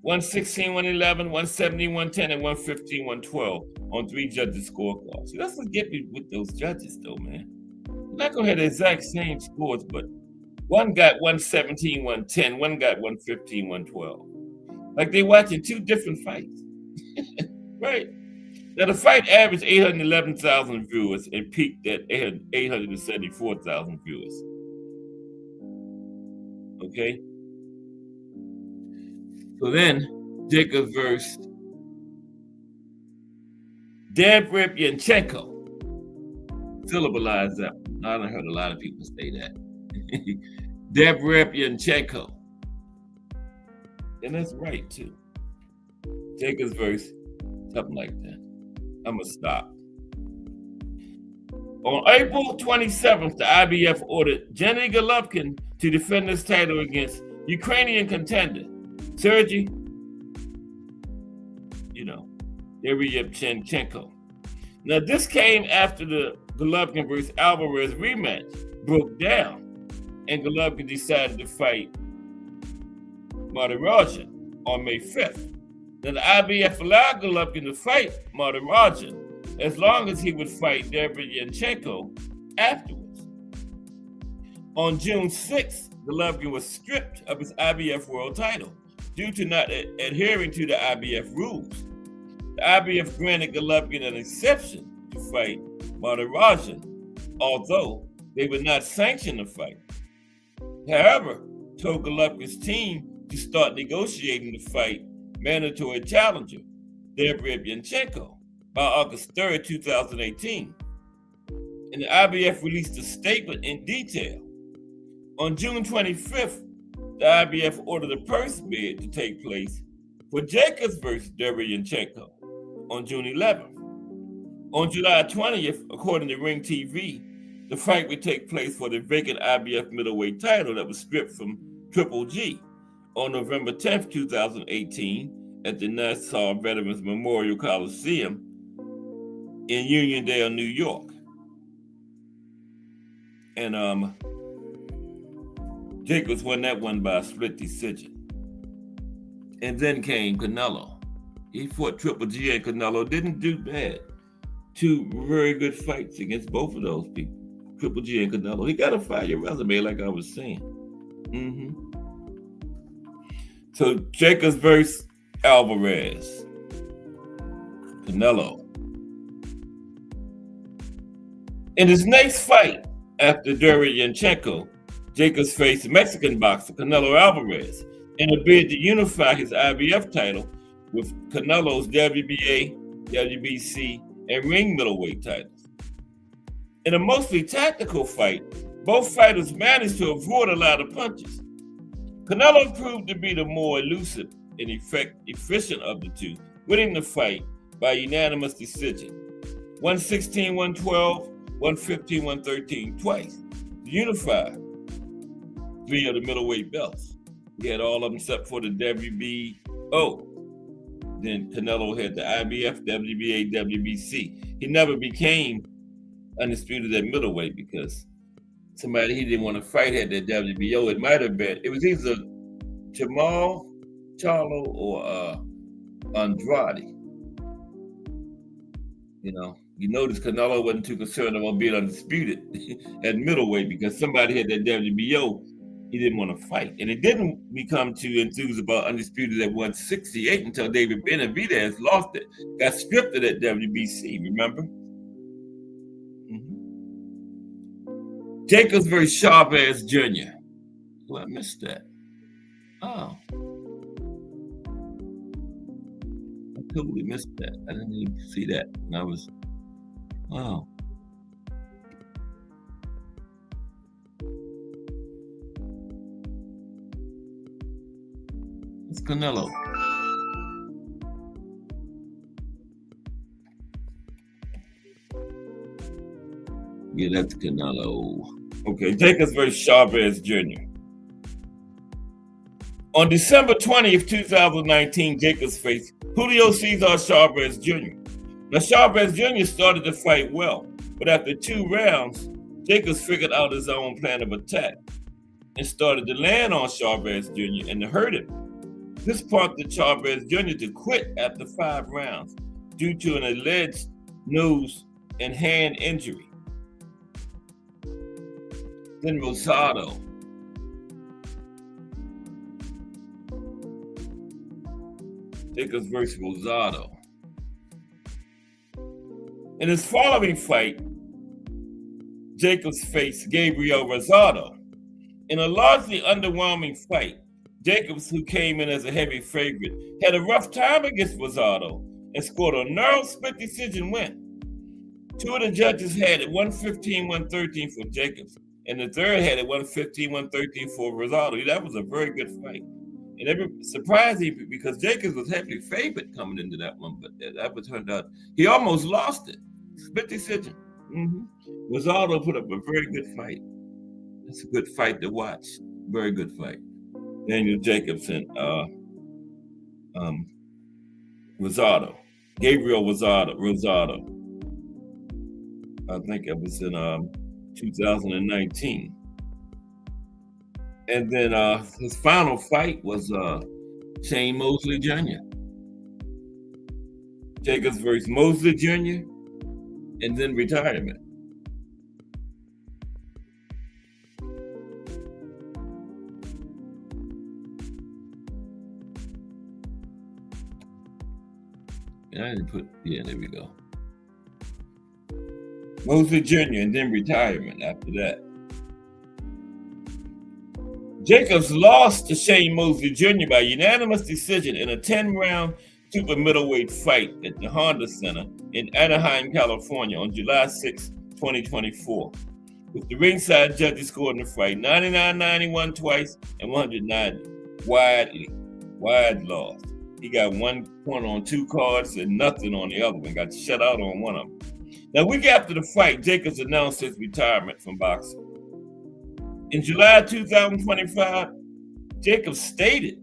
[SPEAKER 4] 116, 111, 170, 110, and 115, 112 on 3 judges' scorecards. So that's what get me with those judges, though, man. You're not going to have the exact same scores, but one got 117, 110, one got 115, 112. Like they watching two different fights. Right. Now the fight averaged 811,000 viewers and peaked at 874,000 viewers. Okay. So then Jacobs versus Derevyanchenko. Syllabalize that. I done heard a lot of people say that. Derevyanchenko. And that's right too. Jacobs versus something like that. I'm gonna stop. On April 27th, the IBF ordered Gennady Golovkin to defend his title against Ukrainian contender Sergey, Derevyanchenko. Now, this came after the Golovkin versus Alvarez rematch broke down, and Golovkin decided to fight Martirosyan on May 5th. Now, the IBF allowed Golovkin to fight Martirosyan as long as he would fight Derevyanchenko afterwards. On June 6th, Golovkin was stripped of his IBF world title due to not adhering to the IBF rules. The IBF granted Golovkin an exception to fight Martirosyan, although they would not sanction the fight. However, told Golovkin's team to start negotiating to fight mandatory challenger Derevyanchenko by August 3rd, 2018. And the IBF released a statement in detail. On June 25th, the IBF ordered a purse bid to take place for Jacobs versus Derevyanchenko on June 11th. On July 20th, according to Ring TV, the fight would take place for the vacant IBF middleweight title that was stripped from Triple G on November 10th, 2018 at the Nassau Veterans Memorial Coliseum in Uniondale, New York. And Jacobs won that one by a split decision. And then came Canelo. He fought Triple G, and Canelo didn't do bad. Two very good fights against both of those people, Triple G and Canelo. He got a fire resume, like I was saying. So Jacobs versus Alvarez. Canelo. In his next fight after Derevyanchenko, Jacobs faced Mexican boxer Canelo Alvarez in a bid to unify his IBF title with Canelo's WBA, WBC, and ring middleweight titles. In a mostly tactical fight, both fighters managed to avoid a lot of punches. Canelo proved to be the more elusive and efficient of the two, winning the fight by unanimous decision. 116, 112, 115, 113 twice to unify 3 of the middleweight belts. He had all of them except for the WBO. Then Canelo had the IBF, WBA, WBC. He never became undisputed at middleweight because somebody he didn't want to fight had that WBO. It might have been, it was either Jamal Charlo or Andrade. You notice Canelo wasn't too concerned about being undisputed at middleweight because somebody had that WBO he didn't want to fight. And it didn't become too enthused about undisputed at 168 until David Benavidez lost it, got stripped of that WBC, remember? Jacobs versus Chavez Jr. Well, I missed that. Oh. I totally missed that. I didn't even see that when I was, wow. It's Canelo. Yeah, that's Canelo. Okay, Jacobs versus Chavez Jr. On December 20th, 2019, Jacobs faced Julio Cesar Chavez Jr. Now, Chavez Jr. started the fight well, but after 2 rounds, Jacobs figured out his own plan of attack and started to land on Chavez Jr. and to hurt him. This prompted Chavez Jr. to quit after 5 rounds due to an alleged nose and hand injury. Then Rosado. Jacobs versus Rosado. In his following fight, Jacobs faced Gabriel Rosado. In a largely underwhelming fight, Jacobs, who came in as a heavy favorite, had a rough time against Rosado and scored a narrow split decision win. Two of the judges had it 115-113 for Jacobs, and the third had it 115-113 for Rosado. That was a very good fight. And it surprised me because Jacobs was heavily favored coming into that one, but that would turn out he almost lost it. Split decision. Rosado put up a very good fight. It's a good fight to watch. Very good fight. Daniel Jacobs and Rosado. Gabriel Rosado. I think it was in 2019. And then his final fight was Shane Mosley Jr. Jacobs versus Mosley Jr. and then retirement. And I didn't there we go. Mosley Jr. and then retirement after that. Jacobs lost to Shane Mosley Jr. by unanimous decision in a 10-round super middleweight fight at the Honda Center in Anaheim, California on July 6, 2024. With the ringside judges scoring the fight 99-91 twice and 190. Wide loss. He got 1 point on 2 cards and nothing on the other one. Got shut out on one of them. Now, a week after the fight, Jacobs announced his retirement from boxing. In July 2025, Jacobs stated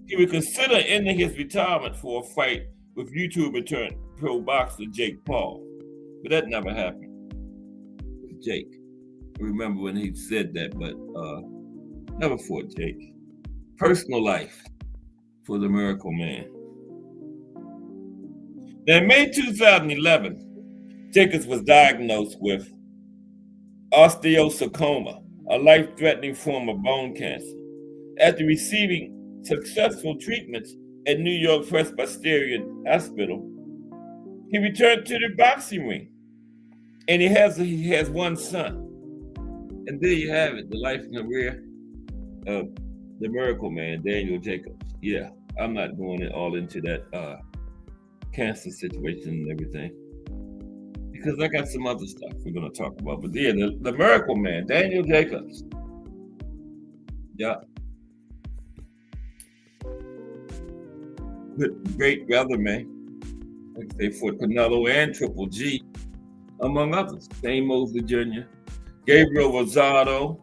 [SPEAKER 4] he would consider ending his retirement for a fight with YouTube turned pro boxer Jake Paul. But that never happened with Jake. I remember when he said that, but never fought Jake. Personal life for the Miracle Man. Now, in May 2011, Jacobs was diagnosed with osteosarcoma, a life-threatening form of bone cancer. After receiving successful treatments at New York Presbyterian Hospital, he returned to the boxing ring, and he has one son. And there you have it, the life and career of the Miracle Man, Daniel Jacobs. Yeah, I'm not going all into that cancer situation and everything, because I got some other stuff we're going to talk about. But yeah, the Miracle Man, Daniel Jacobs. Yeah. Great resume. Like they fought Canelo and Triple G, among others. Shane Mosley Jr., Gabriel Rosado.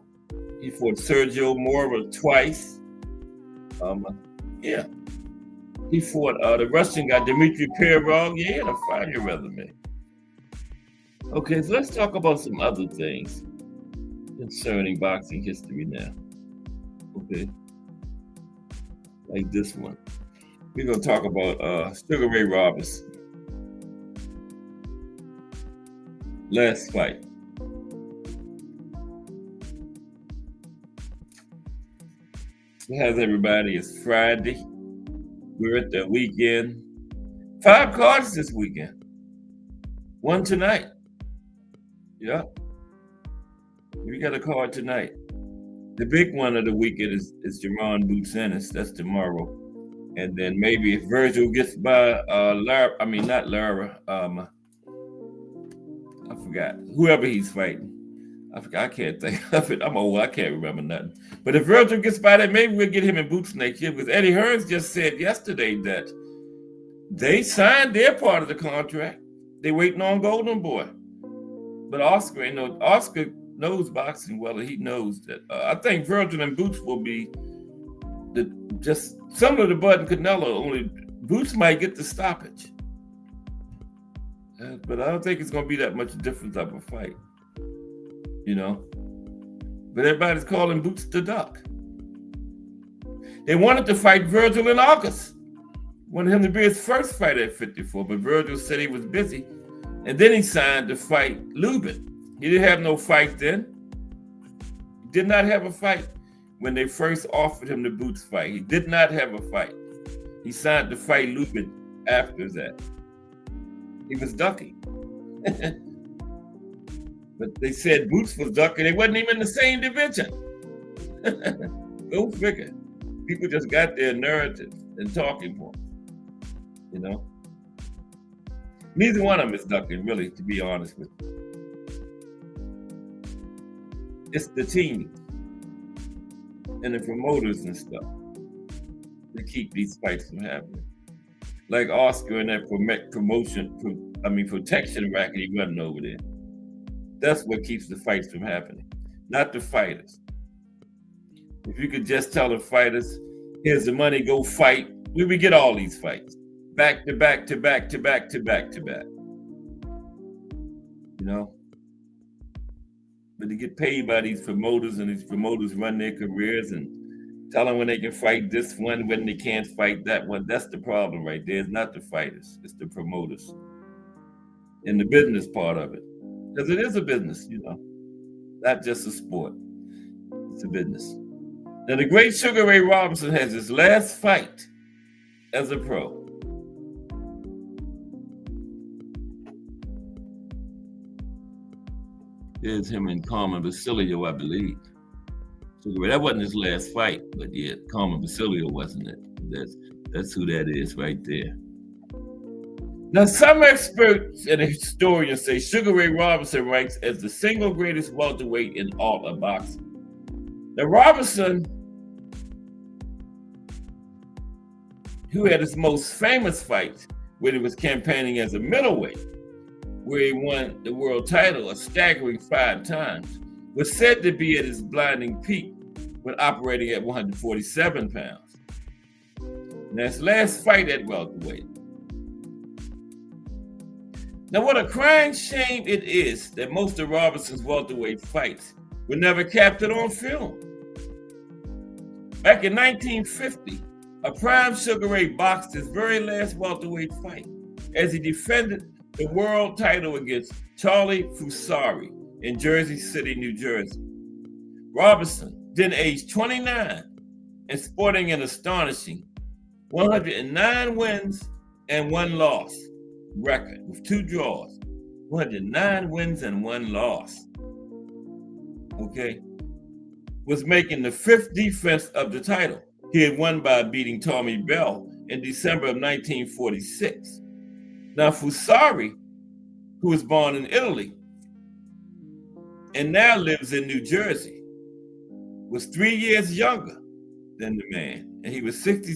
[SPEAKER 4] He fought Sergio Mora twice. Yeah. He fought the Russian guy, Dmitry Perov. Yeah, he had a fire resume. Okay, so let's talk about some other things concerning boxing history now. Okay. Like this one. We're going to talk about Sugar Ray Robinson. Last fight. How's everybody? It's Friday. We're at the weekend. 5 cards this weekend. 1 tonight. Yeah. We got a card tonight. The big one of the weekend is Jerron Boots Ennis. That's tomorrow. And then maybe if Virgil gets by Lara, I forgot. Whoever he's fighting. I can't think of it. I'm old. I can't remember nothing. But if Virgil gets by that, maybe we'll get him in boots next year, because Eddie Hearns just said yesterday that they signed their part of the contract. They're waiting on Golden Boy. But Oscar knows boxing well, and he knows that. I think Virgil and Boots will be just similar to Bud and Canelo, only Boots might get the stoppage. But I don't think it's going to be that much difference of a fight. You know? But everybody's calling Boots the Duck. They wanted to fight Virgil in August. Wanted him to be his first fight at 54, but Virgil said he was busy. And then he signed to fight Lubin. He didn't have no fight then. He did not have a fight when they first offered him the Boots fight. He did not have a fight. He signed to fight Lubin after that. He was ducking. But they said Boots was ducking. They wasn't even in the same division. Go figure. People just got their narrative and talking points, you know. Neither one of them is ducking, really, to be honest with you. It's the team and the promoters and stuff that keep these fights from happening. Like Oscar and that protection racket he running over there. That's what keeps the fights from happening, not the fighters. If you could just tell the fighters, here's the money, go fight, we would get all these fights. Back to back to back to back to back to back. You know? But to get paid by these promoters, and these promoters run their careers and tell them when they can fight this one, when they can't fight that one. That's the problem right there. It's not the fighters, it's the promoters. And the business part of it. Because it is a business, you know, not just a sport. It's a business. Now, the great Sugar Ray Robinson has his last fight as a pro. There's him and Carmen Basilio, I believe. Sugar Ray, that wasn't his last fight, but yeah, Carmen Basilio wasn't it. That's who that is right there. Now, some experts and historians say Sugar Ray Robinson ranks as the single greatest welterweight in all of boxing. Now, Robinson, who had his most famous fight when he was campaigning as a middleweight, where he won the world title a staggering 5 times, was said to be at his blinding peak when operating at 147 pounds. Now, his last fight at welterweight. Now, what a crying shame it is that most of Robinson's welterweight fights were never captured on film. Back in 1950, a prime Sugar Ray boxed his very last welterweight fight as he defended the world title against Charlie Fusari in Jersey City, New Jersey. Robinson, then aged 29, and sporting an astonishing 109 wins and 1 loss record with 2 draws, 109 wins and 1 loss. Okay, was making the 5th defense of the title. He had won by beating Tommy Bell in December of 1946. Now, Fusari, who was born in Italy and now lives in New Jersey, was 3 years younger than the man, and he was 60.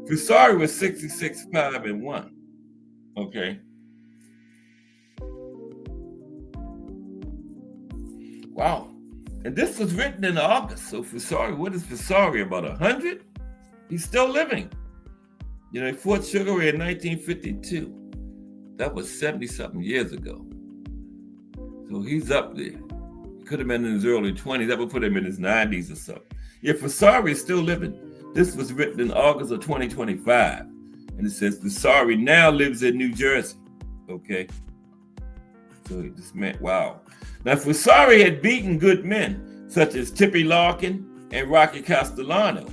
[SPEAKER 4] Fusari was 66, 5 and 1. Okay. Wow. And this was written in August. So Fusari, what is Fusari, about 100? He's still living. You know, he fought Sugar Ray in 1952. That was 70-something years ago. So he's up there. He could have been in his early 20s. That would put him in his 90s or something. Yeah, Fusari is still living. This was written in August of 2025. And it says Fusari now lives in New Jersey. Okay. So this man, wow. Now, Fusari had beaten good men such as Tippy Larkin and Rocky Castellano.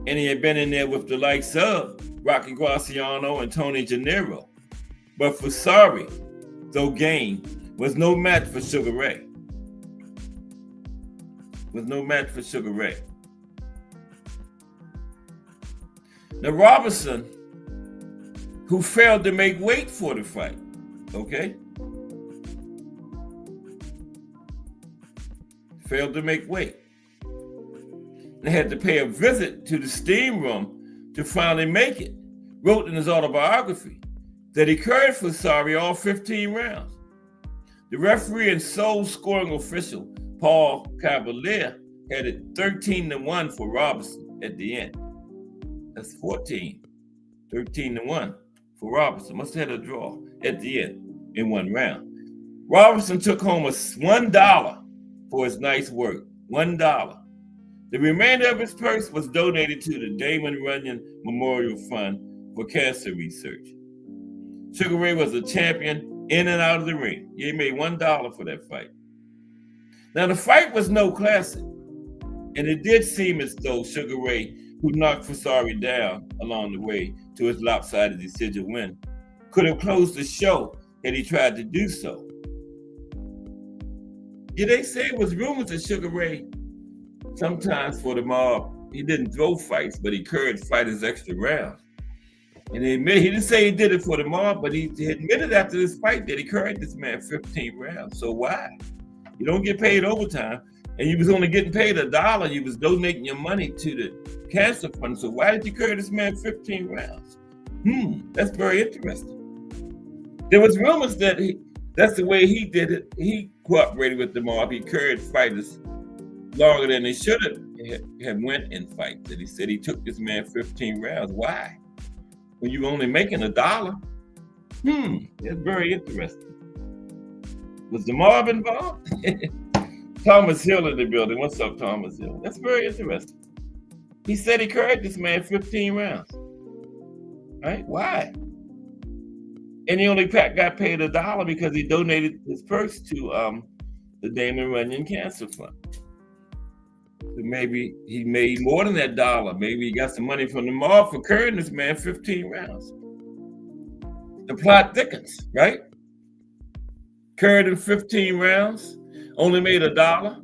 [SPEAKER 4] And he had been in there with the likes of Rocky Graciano and Tony Gennaro. But Fusari, though game, was no match for Sugar Ray. Now, Robinson, who failed to make weight for the fight, okay? Failed to make weight. They had to pay a visit to the steam room to finally make it. Wrote in his autobiography that he carried Fusari all 15 rounds. The referee and sole scoring official, Paul Cavalier, had it 13-1 for Robinson at the end. That's 14. 13-1 for Robinson. Must have had a draw at the end in 1 round. Robinson took home $1 for his nice work. $1. The remainder of his purse was donated to the Damon Runyon Memorial Fund for cancer research. Sugar Ray was a champion in and out of the ring. He made $1 for that fight. Now, the fight was no classic, and it did seem as though Sugar Ray, who knocked Fusari down along the way, to his lopsided decision win. Could have closed the show had he tried to do so. Yeah, they say it was rumors that Sugar Ray, sometimes for the mob, he didn't throw fights, but he encouraged fighters extra rounds. And he didn't say he did it for the mob, but he admitted after this fight that he encouraged this man 15 rounds. So why? You don't get paid overtime, and you was only getting paid $1. You was donating your money to the cancer fund. So why did you encourage this man 15 rounds? That's very interesting. There was rumors that that's the way he did it. He cooperated with the mob. He encouraged fighters longer than they should have went in fights. And he said he took this man 15 rounds. Why? When you only making $1? That's very interesting. Was the mob involved? Thomas Hill in the building. What's up, Thomas Hill? That's very interesting. He said he encouraged this man 15 rounds. Right? Why? And he only got paid $1 because he donated his purse to the Damon Runyon Cancer Fund. So maybe he made more than that $1. Maybe he got some money from the mob for encouraging this man 15 rounds. The plot thickens, right? Encouraged him 15 rounds, only made $1.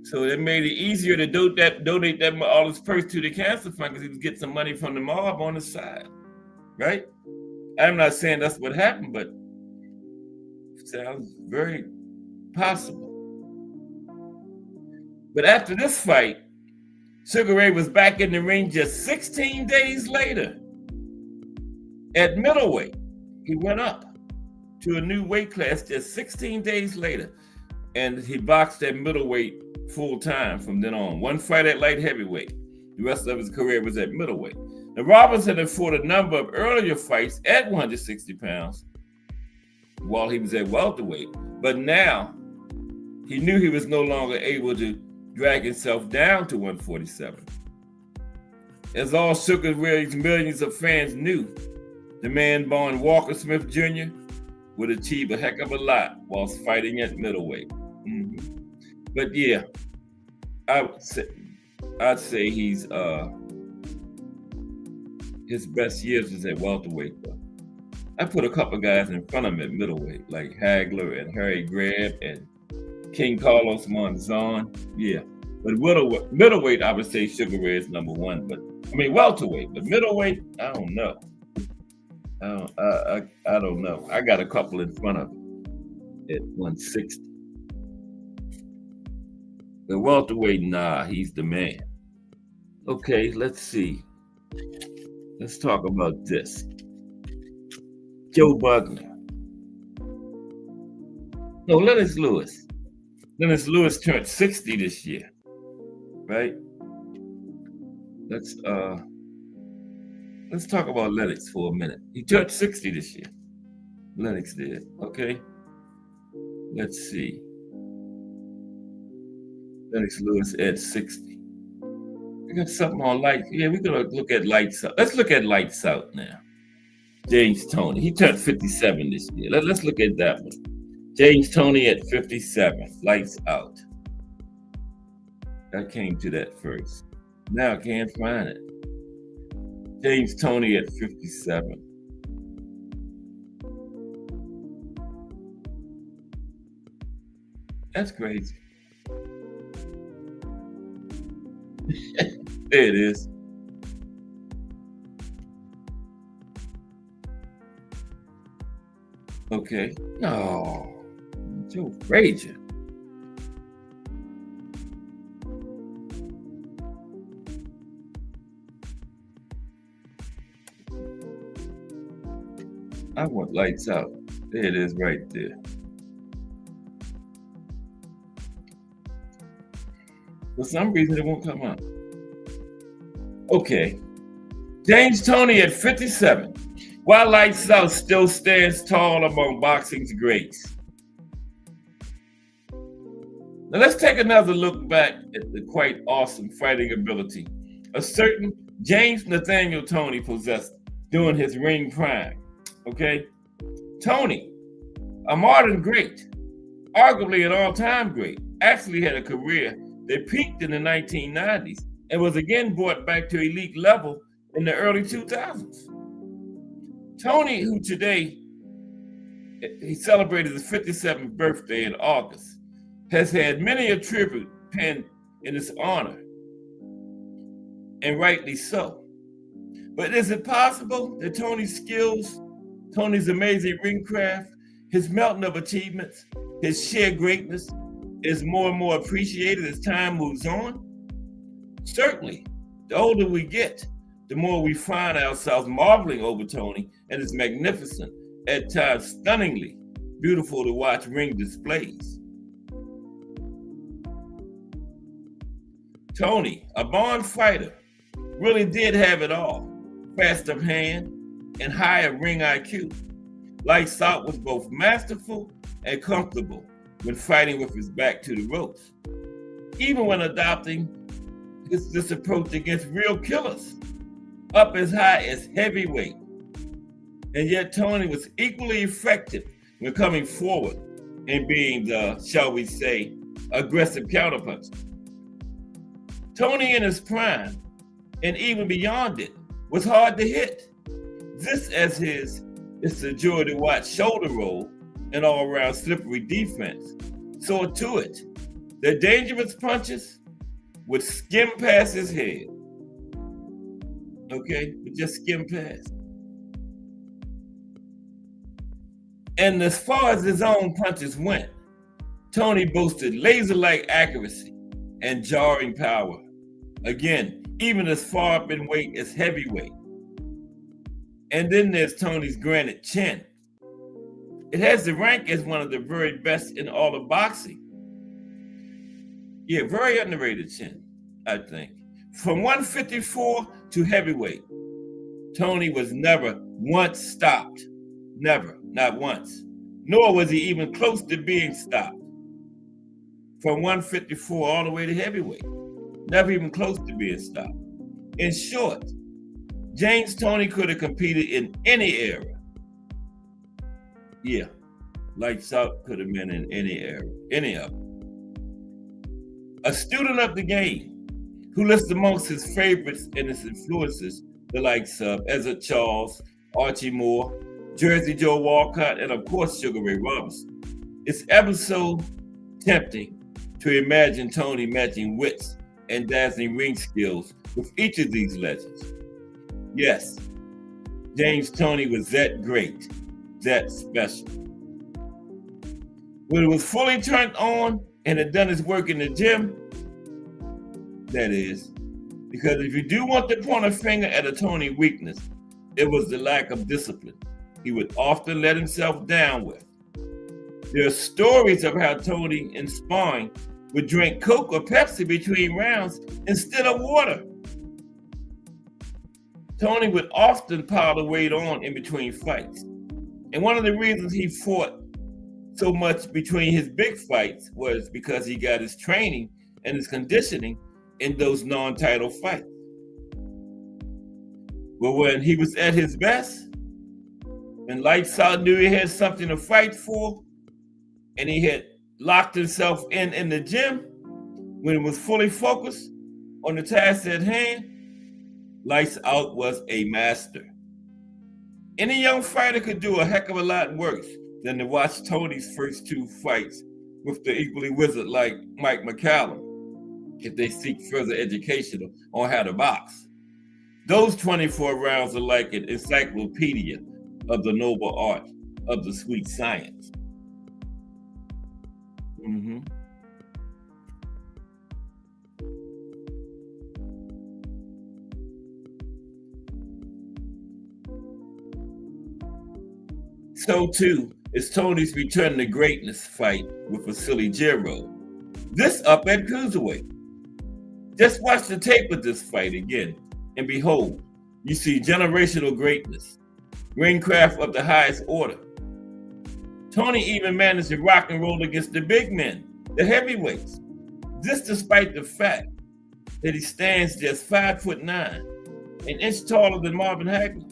[SPEAKER 4] So it made it easier to donate that all his purse to the cancer fund because he was getting some money from the mob on the side, right? I'm not saying that's what happened, but it sounds very possible. But after this fight, Sugar Ray was back in the ring just 16 days later. At middleweight, he went up to a new weight class just 16 days later. And he boxed at middleweight full time from then on. One fight at light heavyweight. The rest of his career was at middleweight. Now, Robinson had fought a number of earlier fights at 160 pounds while he was at welterweight. But now he knew he was no longer able to drag himself down to 147. As all Sugar Ray's millions of fans knew, the man born Walker Smith Jr. would achieve a heck of a lot whilst fighting at middleweight. But yeah, I'd say he's his best years is at welterweight though. I put a couple guys in front of him at middleweight, like Hagler and Harry Greb and King Carlos Monzon. Yeah. But middleweight, I would say Sugar Ray is number one. But I mean welterweight, but middleweight, I don't know. I don't know. I got a couple in front of him at 160. The welterweight, nah, he's the man. Okay, let's see. Let's talk about this. Joe Bugner. No, Lennox Lewis. Lennox Lewis turned 60 this year, right? Let's talk about Lennox for a minute. He turned 60 this year. Lennox did, okay? Let's see. Lennox Lewis at 60. I got something on lights. Yeah, we're gonna look at lights out. Let's look at lights out now. James Toney. He turned 57 this year. Let's look at that one. James Toney at 57. Lights out. I came to that first. Now I can't find it. James Toney at 57. That's crazy. There it is. Okay. No. Joe Frazier. I want lights out. There it is right there. For some reason, it won't come up. Okay. James Toney at 57. While Lights Out still stands tall among boxing's greats. Now let's take another look back at the quite awesome fighting ability a certain James Nathaniel Toney possessed during his ring prime. Okay? Toney, a modern great, arguably an all-time great, actually had a career that peaked in the 1990s and was again brought back to elite level in the early 2000s. Tony, who today, he celebrated his 57th birthday in August, has had many a tribute penned in his honor, and rightly so. But is it possible that Tony's skills, Tony's amazing ring craft, his mountain of achievements, his sheer greatness is more and more appreciated as time moves on? Certainly, the older we get, the more we find ourselves marveling over Tony and his magnificent, at times stunningly beautiful to watch ring displays. Tony, a born fighter, really did have it all. Fast of hand and high of ring IQ. Lights Out was both masterful and comfortable when fighting with his back to the ropes, even when adopting this approach against real killers, up as high as heavyweight. And yet Tony was equally effective when coming forward and being the, shall we say, aggressive counterpuncher. Tony in his prime, and even beyond it, was hard to hit. This as his, it's a joy to watch shoulder roll and all-around slippery defense saw to it that dangerous punches would skim past his head. Okay, would just skim past. And as far as his own punches went, Tony boasted laser-like accuracy and jarring power. Again, even as far up in weight as heavyweight. And then there's Tony's granite chin. It has the rank as one of the very best in all of boxing. Yeah, very underrated chin, I think. From 154 to heavyweight, Tony was never once stopped. Never, not once. Nor was he even close to being stopped. From 154 all the way to heavyweight. Never even close to being stopped. In short, James Toney could have competed in any era. Yeah, Lights Out could have been in any era, any of them. A student of the game who lists amongst his favorites and his influences the likes of Ezra Charles, Archie Moore, Jersey Joe Walcott, and of course Sugar Ray Robinson. It's ever so tempting to imagine Tony matching wits and dazzling ring skills with each of these legends. Yes, James Toney was that great, that special. When it was fully turned on and had done his work in the gym, that is, because if you do want to point a finger at a Tony weakness, it was the lack of discipline he would often let himself down with. There are stories of how Tony in sparring would drink Coke or Pepsi between rounds instead of water. Tony would often pile the weight on in between fights. And one of the reasons he fought so much between his big fights was because he got his training and his conditioning in those non-title fights. But when he was at his best, when Lights Out knew he had something to fight for, and he had locked himself in the gym, when he was fully focused on the task at hand, Lights Out was a master. Any young fighter could do a heck of a lot worse than to watch Tony's first two fights with the equally wizard-like Mike McCallum if they seek further education on how to box. Those 24 rounds are like an encyclopedia of the noble art of the sweet science. So too is Tony's return to greatness fight with Vasily Giro. This up at cruiserweight. Just watch the tape of this fight again, and behold, you see generational greatness, ringcraft of the highest order. Tony even managed to rock and roll against the big men, the heavyweights. This despite the fact that he stands just 5'9", an inch taller than Marvin Hagler.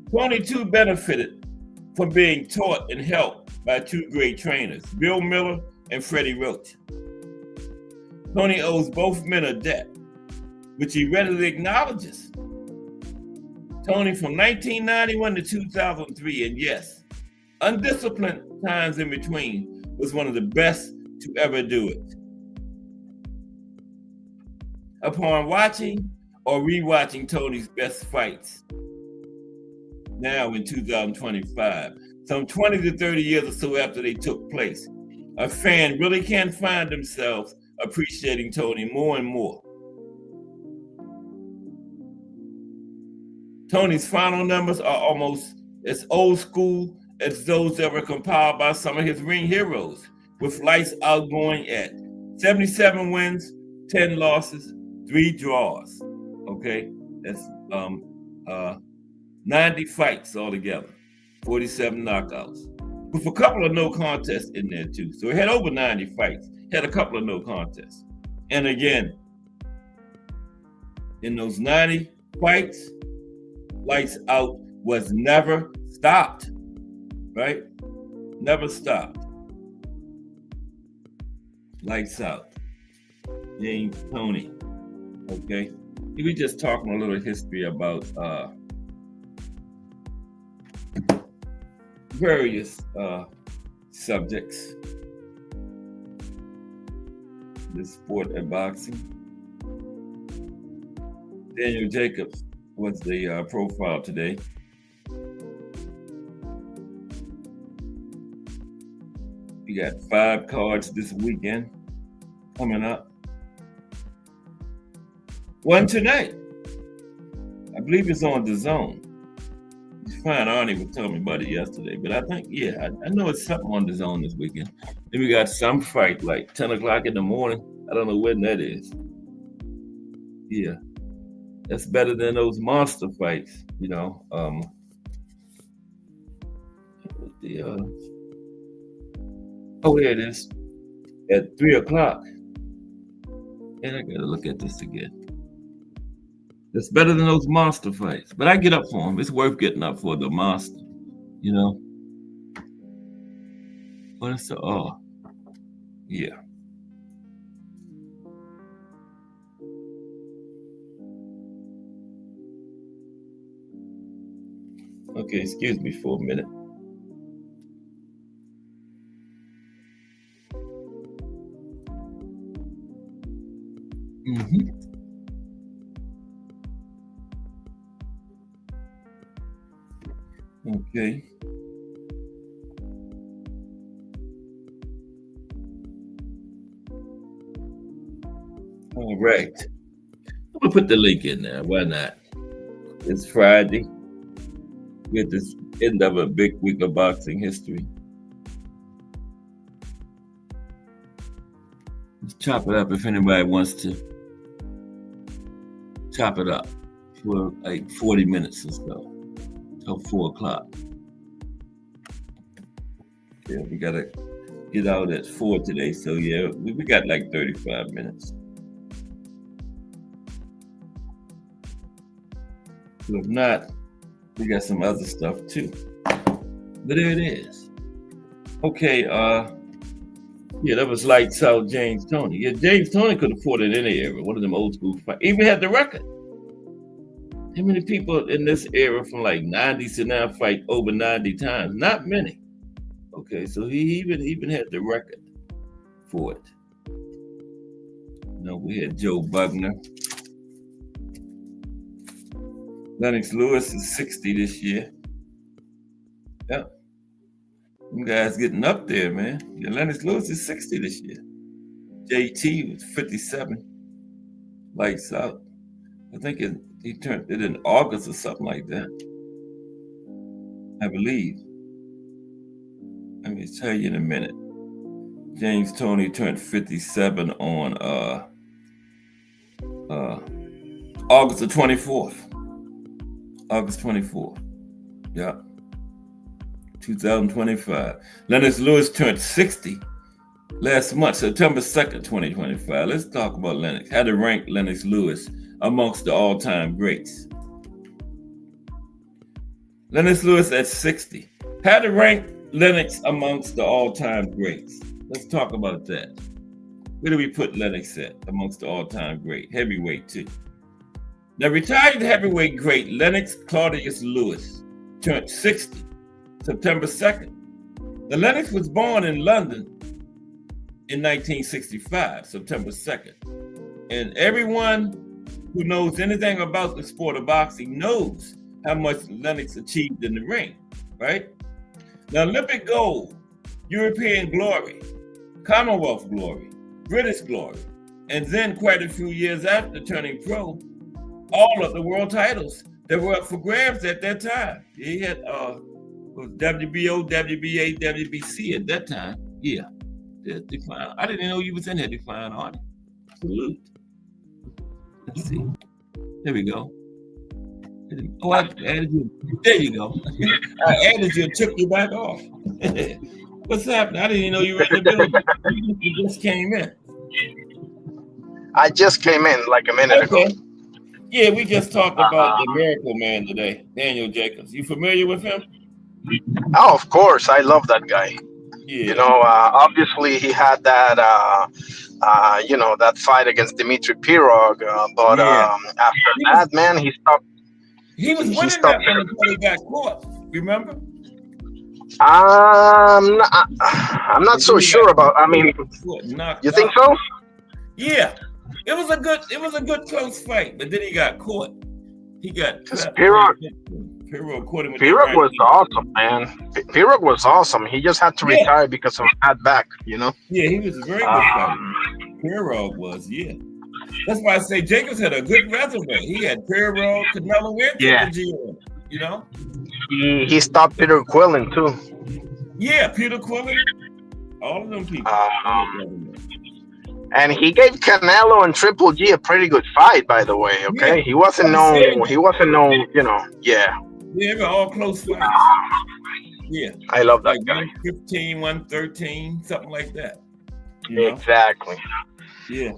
[SPEAKER 4] Tony too benefited from being taught and helped by two great trainers, Bill Miller and Freddie Roach. Tony owes both men a debt. which he readily acknowledges. Tony from 1991 to 2003, and yes, undisciplined times in between, was one of the best to ever do it. Upon watching or rewatching Tony's best fights, now in 2025, some 20 to 30 years or so after they took place, a fan really can find themselves appreciating Tony more and more. Tony's final numbers are almost as old school as those that were compiled by some of his ring heroes, with Lights Out going at 77 wins, 10 losses, 3 draws. Okay, that's 90 fights altogether, 47 knockouts, with a couple of no contests in there too. So he had over 90 fights, had a couple of no contests. And again, in those 90 fights, Lights Out was never stopped, right? Never stopped. Lights Out. James Toney, okay? We just talking a little history about various subjects. The sport of boxing. Daniel Jacobs was the profile today. We got 5 cards this weekend coming up. One tonight. I believe it's on DAZN. It's fine. Arnie was telling me about it yesterday, but I think, yeah, I know it's something on DAZN this weekend. Then we got some fight like 10 o'clock in the morning. I don't know when that is. Yeah. That's better than those monster fights, you know. Oh, there it is. At 3 o'clock. And I gotta look at this again. It's better than those monster fights. But I get up for them. It's worth getting up for the monster, you know. What is the yeah. Okay, excuse me for a minute. Okay. All right. I'm gonna put the link in there. Why not? It's Friday. We're at the end of a big week of boxing history. Let's chop it up if anybody wants to chop it up for like 40 minutes or so, till 4 o'clock. Yeah, we gotta get out at 4 today, so yeah, we got like 35 minutes. So if not, we got some other stuff too. But there it is. Okay, yeah, that was Lights Out James Toney. Yeah, James Toney could have fought in any era, one of them old school fights. Even had the record. How many people in this era from like 90s to now fight over 90 times? Not many. Okay, so he even had the record for it. You know, we had Joe Bugner. Lennox Lewis is 60 this year. Yeah. Them guys getting up there, man. Yeah, Lennox Lewis is 60 this year. JT was 57. Lights Out. I think he turned it in August or something like that. I believe. Let me tell you in a minute. James Toney turned 57 on August the 24th. August 24th. Yeah. 2025. Lennox Lewis turned 60 last month, September 2nd, 2025. Let's talk about Lennox. How to rank Lennox Lewis amongst the all-time greats. Lennox Lewis at 60. How to rank Lennox amongst the all-time greats. Let's talk about that. Where do we put Lennox at amongst the all-time great? Heavyweight too. The retired heavyweight great Lennox Claudius Lewis turned 60 September 2nd. The Lennox was born in London in 1965, September 2nd. And everyone who knows anything about the sport of boxing knows how much Lennox achieved in the ring, right? Now, Olympic gold, European glory, Commonwealth glory, British glory, and then quite a few years after turning pro, all of the world titles that were up for grabs at that time. He had WBO, WBA, WBC at that time. Yeah, Define. I didn't know you was in there, Define Arnie. Salute. Let's see. There we go. Oh, I added you. There you go. I added you and took you back off. What's happening? I didn't even know you were in the building. You just came in.
[SPEAKER 2] I just came in like a minute ago.
[SPEAKER 4] Yeah, we just talked about the Miracle Man today, Daniel Jacobs. You familiar with him?
[SPEAKER 2] Oh, of course. I love that guy.
[SPEAKER 4] Yeah.
[SPEAKER 2] You know, obviously he had that, that fight against Dmitry Pirog. But after that, man, he stopped.
[SPEAKER 4] He was winning that one until he got caught. Remember?
[SPEAKER 2] I'm not so sure about. I mean, you think so?
[SPEAKER 4] Yeah, it was a good close fight, but then he got caught. He got
[SPEAKER 2] Pirog caught him. Pirog was awesome, man. Pirog was awesome. He just had to retire because of a bad back, you know.
[SPEAKER 4] Yeah, he was a very good fighter. Pirog was, yeah. That's why I say Jacobs had a good resume. He had Pirog, Canelo, and GM, you know.
[SPEAKER 2] He stopped Peter Quillen too.
[SPEAKER 4] Yeah, Peter Quillen. All of them people.
[SPEAKER 2] And he gave Canelo and Triple G a pretty good fight, by the way. Okay, he wasn't no, you know. Yeah,
[SPEAKER 4] they were all close fights. Yeah,
[SPEAKER 2] I love that guy.
[SPEAKER 4] 115, 113, something like that.
[SPEAKER 2] Exactly.
[SPEAKER 4] Yeah.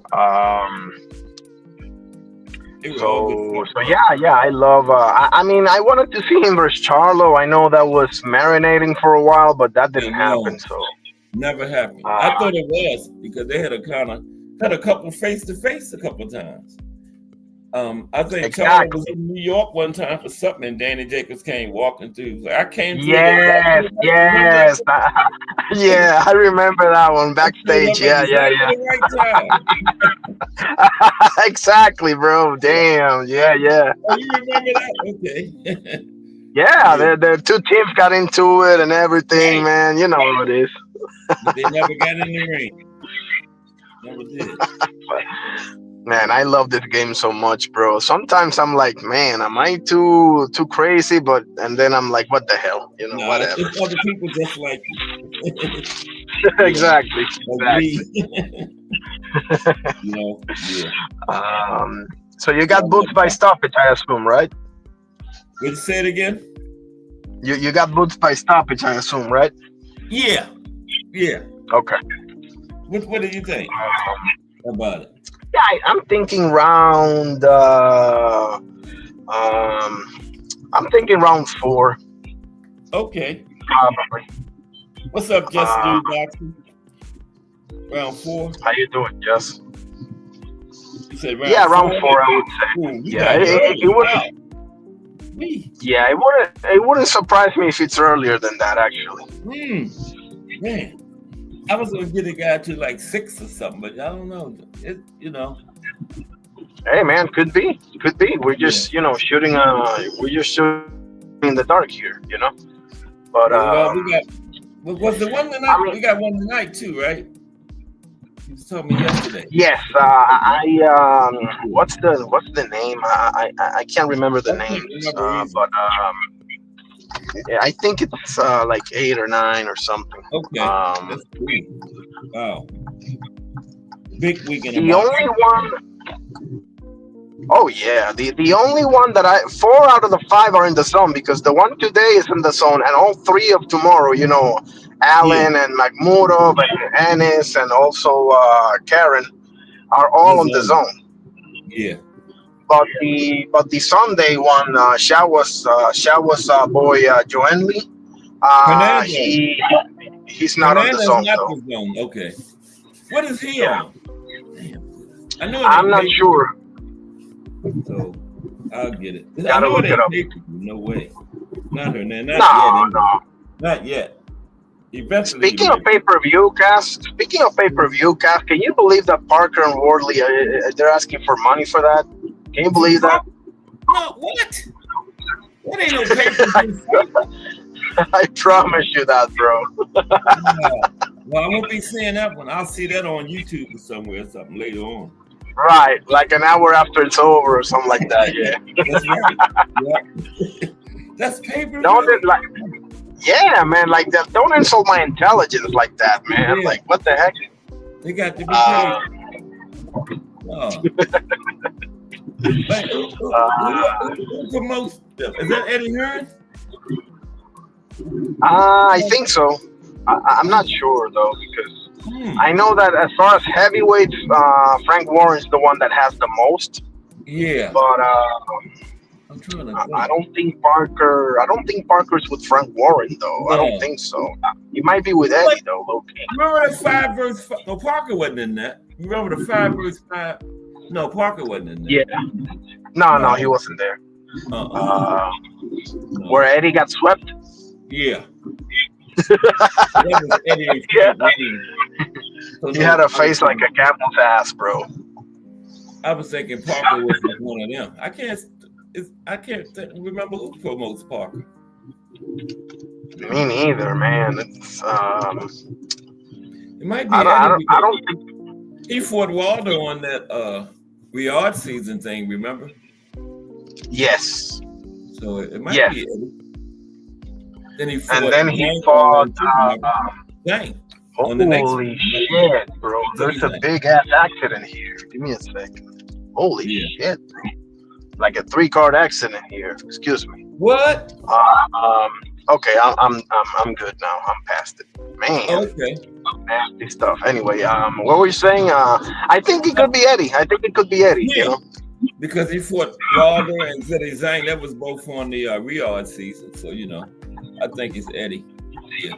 [SPEAKER 2] So yeah, I love. I mean, I wanted to see him versus Charlo. I know that was marinating for a while, but that didn't happen. So
[SPEAKER 4] never happened. I thought it was because they had a couple face to face a couple times. I think Charlo was in New York one time for something, and Danny Jacobs came walking through. Like, I came.
[SPEAKER 2] Yes. Yeah, I remember that one backstage. Yeah. Exactly, bro. Damn. Yeah.
[SPEAKER 4] Oh, you remember that? Okay.
[SPEAKER 2] Yeah, the two teams got into it and everything, man. You know how it is.
[SPEAKER 4] But they never got in the ring. Never did.
[SPEAKER 2] Man, I love this game so much, bro. Sometimes I'm like, man, am I too crazy? And then I'm like, what the hell? You know, whatever.
[SPEAKER 4] It's other people just like you.
[SPEAKER 2] Exactly.
[SPEAKER 4] You know, yeah.
[SPEAKER 2] So you got booked by stoppage, I assume, right?
[SPEAKER 4] Would you say it again?
[SPEAKER 2] You got booked by stoppage, I assume, right?
[SPEAKER 4] Yeah.
[SPEAKER 2] Okay.
[SPEAKER 4] What do you think about it?
[SPEAKER 2] Yeah, I'm thinking round. I'm thinking round 4.
[SPEAKER 4] Okay.
[SPEAKER 2] Probably.
[SPEAKER 4] What's up, Just Dude Boxing? Round 4.
[SPEAKER 2] How you doing, Jess?
[SPEAKER 4] You said round 4?
[SPEAKER 2] Yeah, round 4, I would say. Yeah, it wouldn't. Yeah, it wouldn't surprise me if it's earlier than that, actually.
[SPEAKER 4] Man. I was gonna get a guy to like 6 or something, but I don't know.
[SPEAKER 2] Hey man, could be. We're just shooting. We're just shooting in the dark here, you know. But
[SPEAKER 4] was the one tonight? We got one tonight too, right? You told me yesterday.
[SPEAKER 2] Yes. What's the name? I can't remember the name. But I think it's like 8 or 9 or something.
[SPEAKER 4] Okay. That's cool. Wow. Big weekend.
[SPEAKER 2] The only one. Oh yeah, the only one that 4 out of the 5 are in the zone because the one today is in the zone, and all 3 of tomorrow, Allen and Makhmudov and Ennis and also Karen are all in the zone.
[SPEAKER 4] Yeah.
[SPEAKER 2] But the Sunday one, Shawas boy Joen Lee, he's not on the zone.
[SPEAKER 4] Okay. What is he on? Damn. I know.
[SPEAKER 2] I'm not sure.
[SPEAKER 4] So I'll get it. I
[SPEAKER 2] Gotta
[SPEAKER 4] know
[SPEAKER 2] look
[SPEAKER 4] it
[SPEAKER 2] it
[SPEAKER 4] ain't
[SPEAKER 2] up.
[SPEAKER 4] paper. No way. Not her, man. Not
[SPEAKER 2] No,
[SPEAKER 4] yet. Anyway.
[SPEAKER 2] no.
[SPEAKER 4] Not yet. Eventually.
[SPEAKER 2] Speaking of pay-per-view, Cass. Can you believe that Parker and Wardley they're asking for money for that? Can you believe that?
[SPEAKER 4] No, what? That ain't no paper.
[SPEAKER 2] I promise you that, bro.
[SPEAKER 4] Well, I won't be seeing that one. I'll see that on YouTube or somewhere or something later on.
[SPEAKER 2] Right, like an hour after it's over or something like that. Yeah.
[SPEAKER 4] That's right. Yeah. That's paper.
[SPEAKER 2] Don't like. Yeah, man. Like that. Don't insult my intelligence like that, man.
[SPEAKER 4] Yeah.
[SPEAKER 2] Like what the heck?
[SPEAKER 4] They got to be paid. Who promotes them? Is that Eddie Hearn?
[SPEAKER 2] I think so. I'm not sure though, because I know that as far as heavyweights, Frank Warren's the one that has the most.
[SPEAKER 4] Yeah.
[SPEAKER 2] But
[SPEAKER 4] I'm trying to
[SPEAKER 2] I don't think Parker. I don't think Parker's with Frank Warren though.
[SPEAKER 4] No.
[SPEAKER 2] I don't think so. He might be with Eddie though. Okay.
[SPEAKER 4] Remember that 5 versus 5? No, Parker wasn't in that. You remember the 5 versus 5? No, Parker wasn't in that.
[SPEAKER 2] Yeah. No, he wasn't there.
[SPEAKER 4] No.
[SPEAKER 2] Where Eddie got swept.
[SPEAKER 4] Yeah. That was Eddie and Frank. So
[SPEAKER 2] He
[SPEAKER 4] no,
[SPEAKER 2] had a face like a camel's ass, bro.
[SPEAKER 4] I was thinking Parker was one of them. I can't remember who promotes Parker.
[SPEAKER 2] Me neither, man. It's
[SPEAKER 4] It might be.
[SPEAKER 2] I don't think
[SPEAKER 4] he fought Waldo on that Riyadh season thing. Remember?
[SPEAKER 2] yes.
[SPEAKER 4] So it might
[SPEAKER 2] Yes.
[SPEAKER 4] be Eddie. Then he fought.
[SPEAKER 2] And then he fought
[SPEAKER 4] Dang. On the next
[SPEAKER 2] holy shit, bro. There's a big ass accident here. Give me a second. Holy shit, bro. Like a 3-card accident here. Excuse me.
[SPEAKER 4] What?
[SPEAKER 2] Okay, I'm good now. I'm past it. Man,
[SPEAKER 4] Okay.
[SPEAKER 2] nasty stuff. Anyway, what were you saying? I think it could be Eddie. You know?
[SPEAKER 4] Because he fought Wilder and Zeddy Zhang. That was both on the Riyadh season. So, I think it's Eddie. Yeah.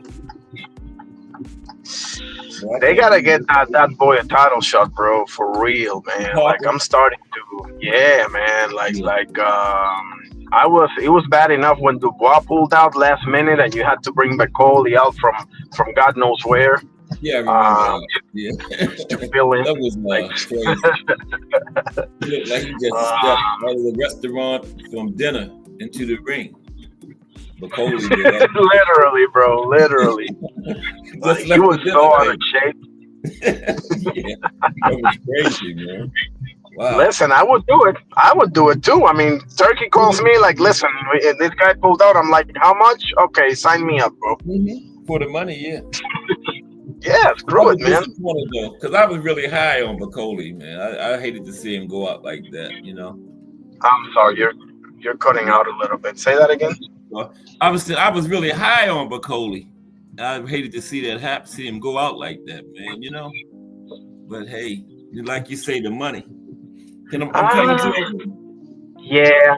[SPEAKER 2] They gotta get that boy a title shot, bro, for real, man. Like I'm starting to, yeah, man. It was bad enough when Dubois pulled out last minute, and you had to bring McCauley out from God knows where.
[SPEAKER 4] Yeah, I remember. Yeah.
[SPEAKER 2] To fill in.
[SPEAKER 4] That was crazy. He looked like he just stepped out of the restaurant from dinner into the ring. McCauley did that.
[SPEAKER 2] Literally, bro. Literally. He was so out of shape.
[SPEAKER 4] Yeah, that was crazy, man. Wow.
[SPEAKER 2] Listen, I would do it. I would do it too. I mean, Turkey calls me like, listen, this guy pulled out. I'm like, how much? Okay, sign me up, bro.
[SPEAKER 4] Mm-hmm. For the money, yeah.
[SPEAKER 2] Yeah, screw it, man.
[SPEAKER 4] Because I was really high on McCauley, man. I hated to see him go out like that,
[SPEAKER 2] I'm sorry, you're cutting out a little bit. Say that again.
[SPEAKER 4] I was really high on McCauley. I hated to see that happen, see him go out like that, man. But hey, like you say, the money. Can
[SPEAKER 2] yeah.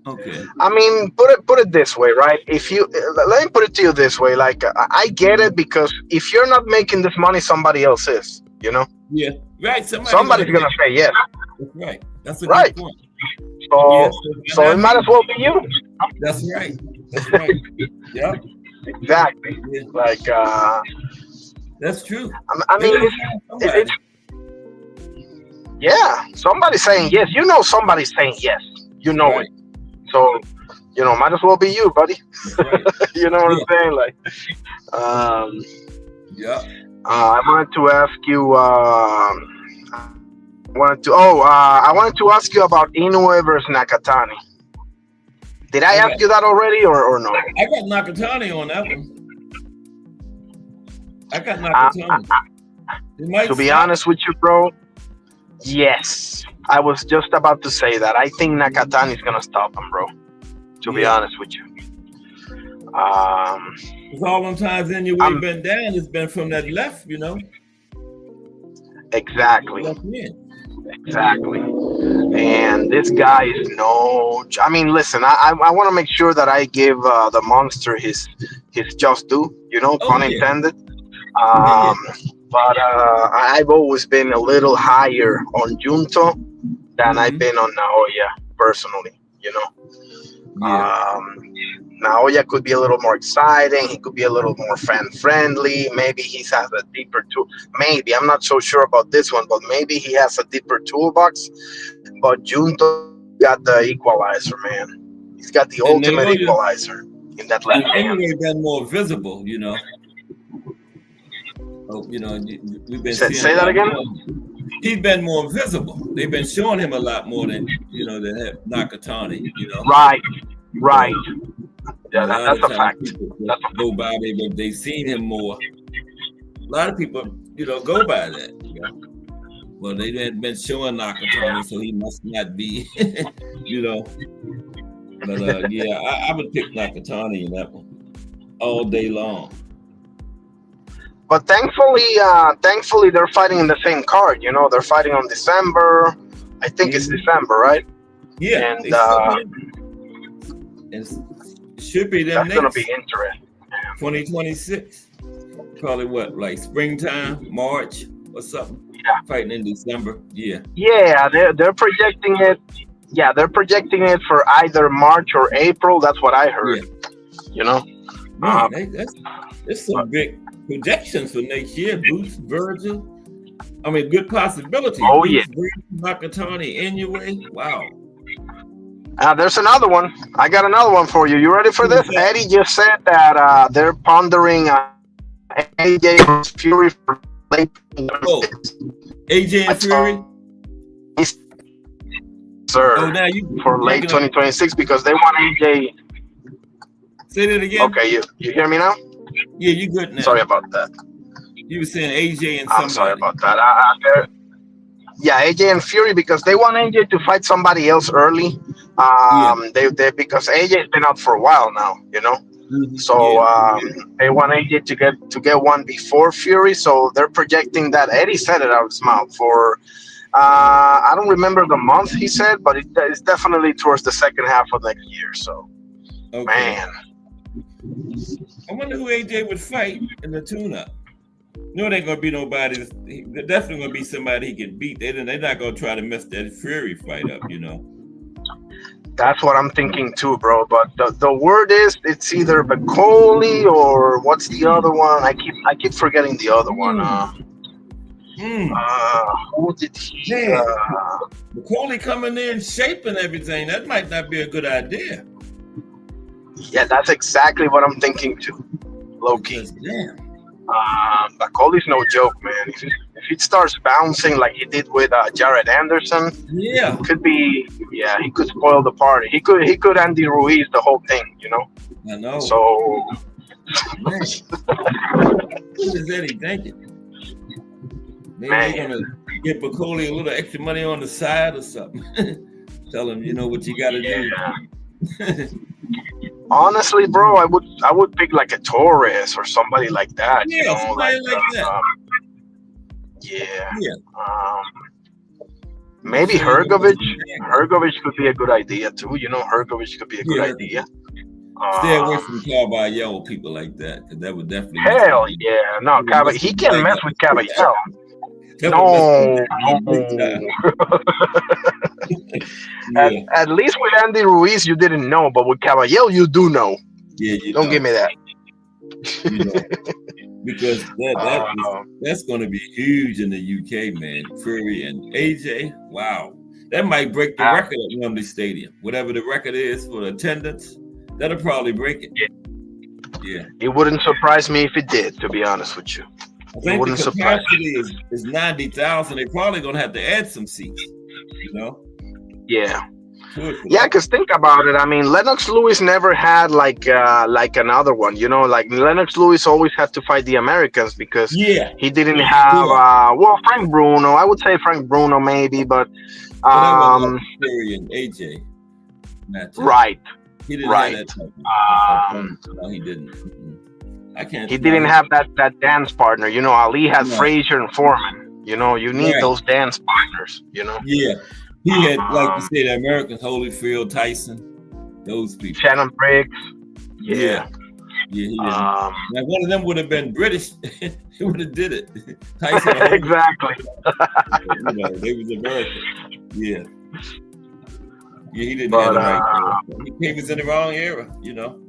[SPEAKER 4] Okay.
[SPEAKER 2] I mean, put it this way, right? Let me put it to you this way. Like, I get it, because if you're not making this money, somebody else is.
[SPEAKER 4] Yeah. Right.
[SPEAKER 2] Somebody's gonna say yes.
[SPEAKER 4] That's right. That's a
[SPEAKER 2] right.
[SPEAKER 4] good point.
[SPEAKER 2] So it might as well be you.
[SPEAKER 4] That's right. That's right. Yeah.
[SPEAKER 2] Exactly.
[SPEAKER 4] Yeah.
[SPEAKER 2] Like,
[SPEAKER 4] that's true.
[SPEAKER 2] I mean, it's yeah. Somebody's saying yes. Somebody's saying yes.
[SPEAKER 4] Right.
[SPEAKER 2] It. So, might as well be you, buddy.
[SPEAKER 4] Right.
[SPEAKER 2] You know what I'm saying? Like,
[SPEAKER 4] yeah.
[SPEAKER 2] I wanted to ask you. I wanted to ask you about Inoue versus Nakatani. Did I ask you that already, or no?
[SPEAKER 4] I got Nakatani on that one. I got Nakatani.
[SPEAKER 2] To be honest with you, bro, yes. I was just about to say that. I think Nakatani's gonna stop him, bro. To be honest with you.
[SPEAKER 4] Because all them times in your way been down, it's been from that left,
[SPEAKER 2] Exactly. Exactly. And this guy is I mean, listen, I want to make sure that I give the monster his just due, pun intended. But I've always been a little higher on Junto than I've been on Naoya, personally, you know.
[SPEAKER 4] Yeah.
[SPEAKER 2] Naoya could be a little more exciting. He could be a little more fan friendly. Maybe he has a deeper tool. Maybe I'm not so sure about this one, but maybe he has a deeper toolbox. But Junto got the equalizer, man. He's got the
[SPEAKER 4] And
[SPEAKER 2] ultimate
[SPEAKER 4] Naoya,
[SPEAKER 2] equalizer in that left
[SPEAKER 4] and
[SPEAKER 2] hand.
[SPEAKER 4] anyway, been more visible, you know. Oh, you know, we've been seeing
[SPEAKER 2] Say that again.
[SPEAKER 4] He's been more visible. They've been showing him a lot more than than Nakatani. You know,
[SPEAKER 2] Right. Yeah,
[SPEAKER 4] a lot
[SPEAKER 2] that's
[SPEAKER 4] of
[SPEAKER 2] a
[SPEAKER 4] times
[SPEAKER 2] fact.
[SPEAKER 4] people go by. They've seen him more. A lot of people, go by that. You know? Well, they had been showing Nakatani, so he must not be. But yeah, I would pick Nakatani in that one all day long.
[SPEAKER 2] But thankfully, they're fighting in the same card. You know, they're fighting on December. I think it's December, right?
[SPEAKER 4] Yeah,
[SPEAKER 2] And
[SPEAKER 4] it should be them
[SPEAKER 2] that's gonna
[SPEAKER 4] next
[SPEAKER 2] be interesting.
[SPEAKER 4] 2026. Probably what, like springtime, March or something.
[SPEAKER 2] Yeah.
[SPEAKER 4] Fighting in December. Yeah.
[SPEAKER 2] Yeah, they're projecting it. Yeah, they're projecting it for either March or April. That's what I heard.
[SPEAKER 4] Yeah.
[SPEAKER 2] You know.
[SPEAKER 4] Man, that's some big projections for next year. Boots, Virgil. I mean, good possibility.
[SPEAKER 2] Oh,
[SPEAKER 4] Boots,
[SPEAKER 2] yeah.
[SPEAKER 4] Virgil, Nakatani, Inoue. Wow.
[SPEAKER 2] There's another one. I got another one for you. You ready for this?
[SPEAKER 4] Yeah.
[SPEAKER 2] Eddie just said that they're pondering AJ Fury for late.
[SPEAKER 4] Oh, AJ and Fury.
[SPEAKER 2] Sir,
[SPEAKER 4] Oh, now you
[SPEAKER 2] for late 2026 because they want AJ.
[SPEAKER 4] Say that again.
[SPEAKER 2] Okay, you hear me now?
[SPEAKER 4] Yeah, you good now.
[SPEAKER 2] Sorry about that.
[SPEAKER 4] You were saying AJ and somebody.
[SPEAKER 2] I'm sorry about that. Yeah, AJ and Fury because they want AJ to fight somebody else early. They because AJ's been out for a while now, you know.
[SPEAKER 4] Mhm.
[SPEAKER 2] So
[SPEAKER 4] Yeah.
[SPEAKER 2] they want AJ to get one before Fury. So they're projecting that. Eddie said it out of his mouth for. I don't remember the month he said, but it's definitely towards the second half of next year. So,
[SPEAKER 4] Okay.
[SPEAKER 2] man,
[SPEAKER 4] I wonder who AJ would fight in the tune-up. No, it ain't gonna be nobody. They're definitely gonna be somebody he can beat. They're not gonna try to mess that Fury fight up, you know.
[SPEAKER 2] that's what I'm thinking too, bro. But the word is it's either Bacoli or what's the other one? I keep forgetting the other one. Who did he?
[SPEAKER 4] McCauley coming in, shaping everything. That might not be a good idea.
[SPEAKER 2] Yeah, that's exactly what I'm thinking too. Low key.
[SPEAKER 4] Because, damn.
[SPEAKER 2] Bacoli's no joke, man. If he starts bouncing like he did with Jared Anderson,
[SPEAKER 4] Yeah.
[SPEAKER 2] could be. Yeah, he could spoil the party. He could Andy Ruiz the whole thing, you know.
[SPEAKER 4] I know.
[SPEAKER 2] So.
[SPEAKER 4] Man. What is Eddie thinking? Maybe
[SPEAKER 2] Man.
[SPEAKER 4] they're gonna get Bacoli a little extra money on the side or something. Tell him, what you gotta do.
[SPEAKER 2] Honestly, bro, I would pick like a Torres or somebody like that.
[SPEAKER 4] Yeah,
[SPEAKER 2] you know,
[SPEAKER 4] somebody like that.
[SPEAKER 2] Yeah.
[SPEAKER 4] Yeah.
[SPEAKER 2] Maybe Hergovich. Hergovich could be a good idea too. You know, Hergovich could be a good
[SPEAKER 4] Yeah.
[SPEAKER 2] idea.
[SPEAKER 4] Stay away from Caballero, people like that, because that would definitely.
[SPEAKER 2] Hell yeah, no, he can't mess with Caballero.
[SPEAKER 4] That
[SPEAKER 2] No.
[SPEAKER 4] would mess with-
[SPEAKER 2] At least with Andy Ruiz, you didn't know, but with Caballero, you do know.
[SPEAKER 4] Yeah, you
[SPEAKER 2] Don't
[SPEAKER 4] know,
[SPEAKER 2] give me that.
[SPEAKER 4] because that's going to be huge in the UK, man. Fury and AJ, wow, that might break the record at Wembley Stadium. Whatever the record is for attendance, that'll probably break it. Yeah.
[SPEAKER 2] It wouldn't surprise me if it did, to be honest with you.
[SPEAKER 4] I think
[SPEAKER 2] wouldn't
[SPEAKER 4] the
[SPEAKER 2] surprise
[SPEAKER 4] capacity is 90,000. They're probably going to have to add some seats, you know?
[SPEAKER 2] Yeah. Yeah, because think about it. I mean, Lennox Lewis never had like another one, you know, like Lennox Lewis always had to fight the Americans because he didn't have, Frank Bruno. I would say Frank Bruno maybe, but
[SPEAKER 4] Fury and AJ match.
[SPEAKER 2] Right.
[SPEAKER 4] He didn't have that type of, no, he didn't. I can't.
[SPEAKER 2] He didn't have that dance partner. You know, Ali had Frazier and Foreman. You know, you need those dance partners, you know?
[SPEAKER 4] Yeah. He had, like you said, the Americans, Holyfield, Tyson, those people.
[SPEAKER 2] Shannon Briggs.
[SPEAKER 4] Yeah. He now, one of them would have been British. He would have did it. Tyson.
[SPEAKER 2] Exactly.
[SPEAKER 4] They was American. Yeah. Yeah, he didn't
[SPEAKER 2] But
[SPEAKER 4] have the right era. He was in the wrong era, you know.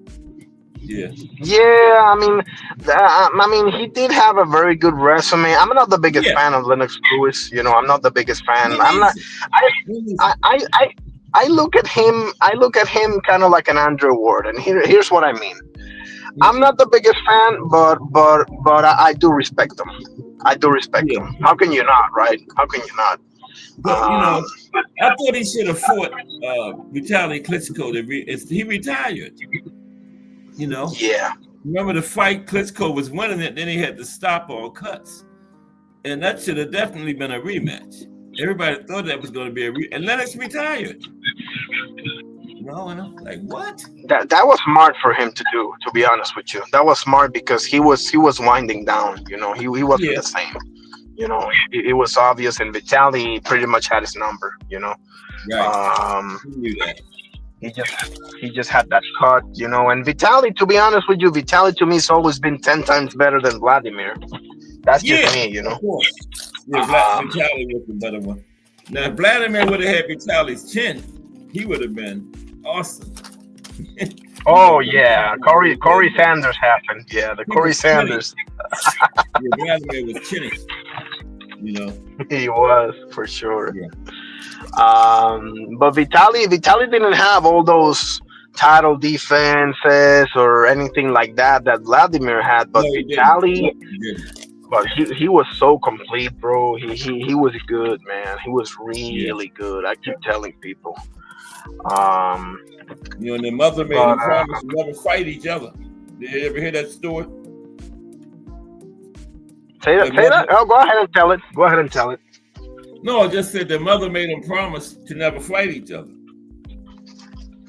[SPEAKER 4] Yeah.
[SPEAKER 2] yeah, I mean, he did have a very good resume. I'm not the biggest
[SPEAKER 4] Yeah.
[SPEAKER 2] fan of Lennox Lewis. You know, I'm not the biggest fan.
[SPEAKER 4] Me
[SPEAKER 2] I'm not.
[SPEAKER 4] neither.
[SPEAKER 2] I
[SPEAKER 4] Me neither.
[SPEAKER 2] I look at him. I look at him kind of like an Andrew Ward, and here's what I mean. I'm not the biggest fan, but I do respect him. I do respect
[SPEAKER 4] Yeah.
[SPEAKER 2] him. How can you not, right? How can you not?
[SPEAKER 4] But you know,
[SPEAKER 2] Um,
[SPEAKER 4] I thought he should have fought Vitaly Klitschko. He retired. You know,
[SPEAKER 2] yeah,
[SPEAKER 4] remember the fight? Klitschko was winning it, then he had to stop all cuts, and that should have definitely been a rematch. Everybody thought that was going to be and Lennox retired. You know, and I'm like, what?
[SPEAKER 2] that was smart for him to do. To be honest with you, that was smart because he was winding down. You know, he wasn't
[SPEAKER 4] Yeah.
[SPEAKER 2] the same. You know, it was obvious, and Vitaly pretty much had his number. You know,
[SPEAKER 4] Right. He knew that.
[SPEAKER 2] he just had that cut. You know, and Vitaly, to be honest with you, Vitaly to me has always been 10 times better than Vladimir. That's just
[SPEAKER 4] Yeah,
[SPEAKER 2] me. You know.
[SPEAKER 4] of course. Yeah, Vitaly was the better one. Now, if Vladimir would have had Vitaly's chin, he would have been awesome.
[SPEAKER 2] Oh yeah, Corey Sanders happened. Yeah, the Corey
[SPEAKER 4] was chinny.
[SPEAKER 2] Sanders.
[SPEAKER 4] Yeah, Vladimir was chinny. You know.
[SPEAKER 2] He was for sure.
[SPEAKER 4] Yeah.
[SPEAKER 2] But Vitaly didn't have all those title defenses or anything like that Vladimir had. But
[SPEAKER 4] No, he didn't.
[SPEAKER 2] Vitaly,
[SPEAKER 4] He didn't.
[SPEAKER 2] but he was so complete, bro. He was good, man. He was really good. I keep telling people.
[SPEAKER 4] You know, and the mother made
[SPEAKER 2] But,
[SPEAKER 4] them promise to never fight each other. Did you ever hear that story?
[SPEAKER 2] Say that. Oh, go ahead and tell it. Go ahead and tell it.
[SPEAKER 4] No, I just said the mother made them promise to never fight each other.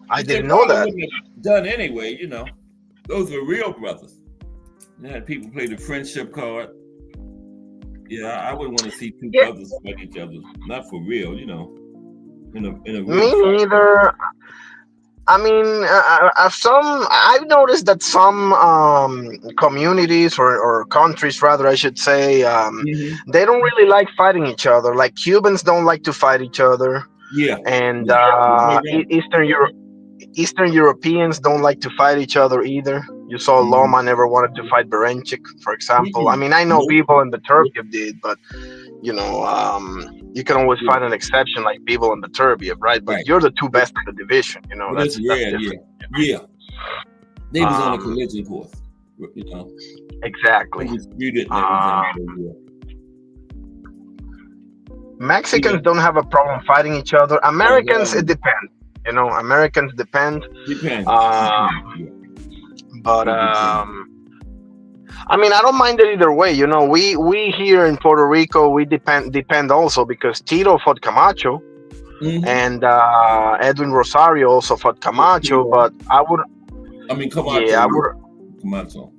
[SPEAKER 2] I
[SPEAKER 4] They
[SPEAKER 2] didn't know
[SPEAKER 4] probably
[SPEAKER 2] that.
[SPEAKER 4] wouldn't have done anyway, you know. Those were real brothers. They had people play the friendship card. Yeah, I wouldn't want to see two brothers fight each other. Not for real, you know. In a real
[SPEAKER 2] Me
[SPEAKER 4] fight.
[SPEAKER 2] neither. I mean, I've noticed that some communities or countries, rather, I should say, they don't really like fighting each other. Like Cubans don't like to fight each other,
[SPEAKER 4] Yeah.
[SPEAKER 2] and
[SPEAKER 4] Yeah.
[SPEAKER 2] Eastern Europeans don't like to fight each other either. You saw Loma never wanted to fight Berencic, for example. I mean, I know people in the Turbiev did, but you know, you can always find an exception like people in the Turbiev, right? But you're the two best in the division, you know.
[SPEAKER 4] Well,
[SPEAKER 2] That's different.
[SPEAKER 4] Yeah. They was on a collision course, you know.
[SPEAKER 2] Exactly.
[SPEAKER 4] They disputed and everything.
[SPEAKER 2] Mexicans don't have a problem fighting each other. Americans, it depends. You know, Americans depend.
[SPEAKER 4] Depends.
[SPEAKER 2] But I mean, I don't mind it either way. You know, we here in Puerto Rico, we depend also because Tito fought Camacho, and Edwin Rosario also fought Camacho. But I would.
[SPEAKER 4] I mean, Camacho.
[SPEAKER 2] Yeah, I would.
[SPEAKER 4] Camacho.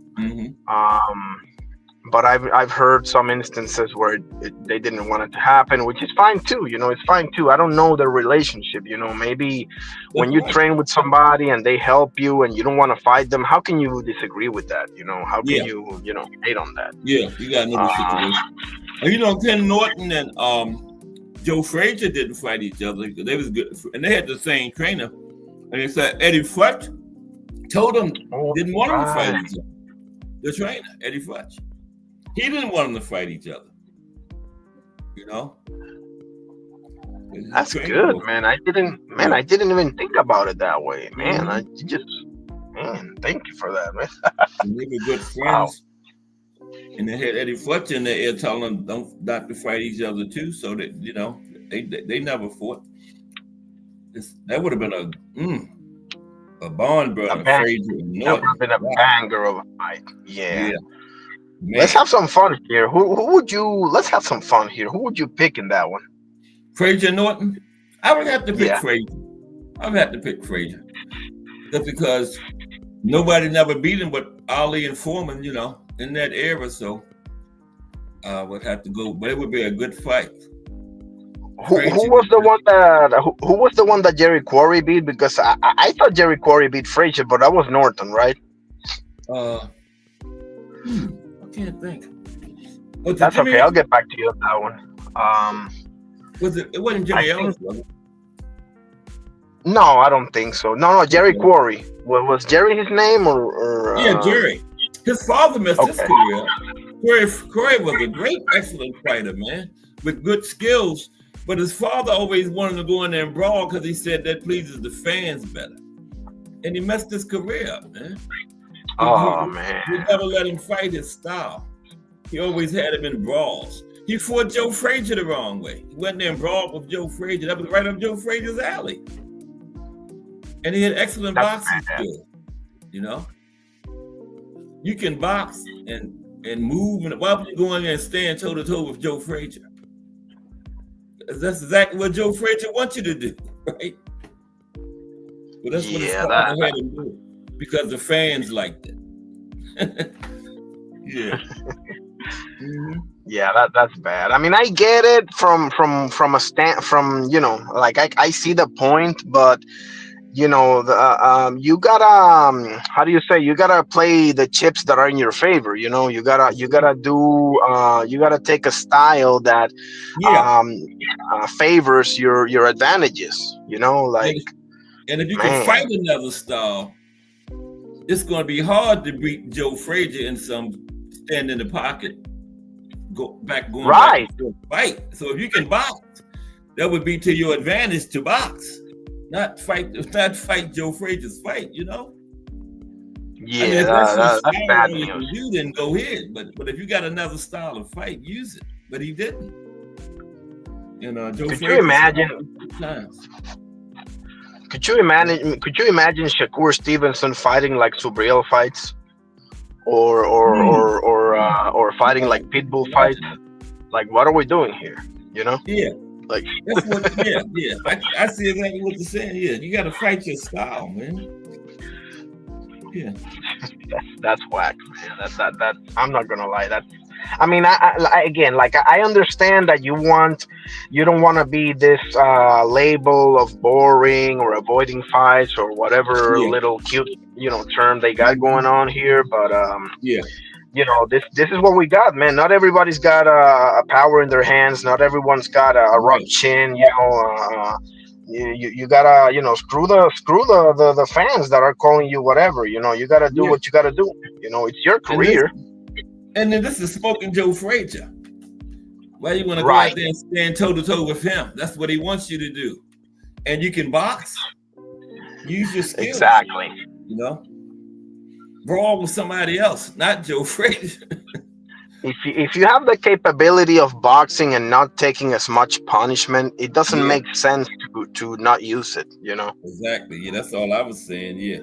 [SPEAKER 2] But I've heard some instances where they didn't want it to happen, which is fine too. You know, it's fine too. I don't know their relationship. You know, maybe when you train with somebody and they help you and you don't want to fight them, how can you disagree with that? You know, how can you hate on that?
[SPEAKER 4] Yeah, you got another situation. And you know, Ken Norton and Joe Frazier didn't fight each other. They was good, and they had the same trainer. And it's like Eddie Futch told them didn't want them to fight each other. The trainer, Eddie Futch. He didn't want them to fight each other. You know?
[SPEAKER 2] That's good, man. I didn't even think about it that way, man. Thank you for that, man.
[SPEAKER 4] And they were good friends. Wow. And they had Eddie Futch in there telling them not to fight each other too. So that they never fought. That would have been a bond brother. That would
[SPEAKER 2] have been a banger of a fight. Yeah.
[SPEAKER 4] Man.
[SPEAKER 2] Let's have some fun here. Let's have some fun here. Who would you pick in that one?
[SPEAKER 4] Frazier Norton? I would have to pick Frazier. I would have to pick Frazier. Just because nobody never beat him but Ali and Foreman, you know, in that era. So I would have to go, but it would be a good fight.
[SPEAKER 2] Who was the one that Jerry Quarry beat? Because I thought Jerry Quarry beat Frazier, but that was Norton, right?
[SPEAKER 4] I can't think.
[SPEAKER 2] That's okay. I'll get back to you on that one.
[SPEAKER 4] It wasn't Jimmy Ellis, was it?
[SPEAKER 2] No, I don't think so. No, Jerry Quarry. Was Jerry his name or
[SPEAKER 4] Yeah, Jerry. His father messed his
[SPEAKER 2] Okay.
[SPEAKER 4] career up. Corey was a great, excellent fighter, man, with good skills. But his father always wanted to go in there and brawl because he said that pleases the fans better. And he messed his career up, man.
[SPEAKER 2] Oh man.
[SPEAKER 4] We never let him fight his style. He always had him in brawls. He fought Joe Frazier the wrong way. He went there and brawled with Joe Frazier. That was right up Joe Frazier's alley. And he had excellent boxing skills. You know, you can box and move, and why would you go in there and stand toe to toe with Joe Frazier? That's exactly what Joe Frazier wants you to do, right? But that's what his father had him do because the fans liked it. Yeah. Mm-hmm.
[SPEAKER 2] Yeah, that's bad. I mean, I get it from a stand from like I see the point, but you gotta how do you say, you gotta play the chips that are in your favor. You gotta take a style that favors your advantages. Like,
[SPEAKER 4] and if you can fight another style, it's going to be hard to beat Joe Frazier in some stand in the pocket, going back to fight. So if you can box, that would be to your advantage to box, not fight Joe Frazier's fight.
[SPEAKER 2] Yeah,
[SPEAKER 4] I mean,
[SPEAKER 2] that's bad news.
[SPEAKER 4] You didn't go ahead, but if you got another style of fight, use it. But he didn't. Joe
[SPEAKER 2] Could
[SPEAKER 4] Frazier
[SPEAKER 2] you imagine? Could you imagine Shakur Stevenson fighting like Subriel fights, or fighting like Pitbull fights? Like, what are we doing here?
[SPEAKER 4] Yeah.
[SPEAKER 2] Like,
[SPEAKER 4] that's what. Yeah. I see exactly what you're saying. Yeah, you got to fight your style, man. Yeah.
[SPEAKER 2] That's whack, man. That I'm not gonna lie. I mean, I again, like, I understand that you don't want to be this label of boring or avoiding fights or whatever little cute term they got going on here, but this is what we got, man. Not everybody's got a power in their hands. Not everyone's got a rough chin. You gotta screw the fans that are calling you whatever. You gotta do what you gotta do. It's your career.
[SPEAKER 4] And then this is smoking Joe Frazier. Why you want to go out there and stand toe to toe with him? That's what he wants you to do. And you can box. Use your skills.
[SPEAKER 2] Exactly.
[SPEAKER 4] Brawl with somebody else, not Joe Frazier.
[SPEAKER 2] If you have the capability of boxing and not taking as much punishment, it doesn't make sense to not use it.
[SPEAKER 4] Exactly. Yeah, that's all I was saying. Yeah.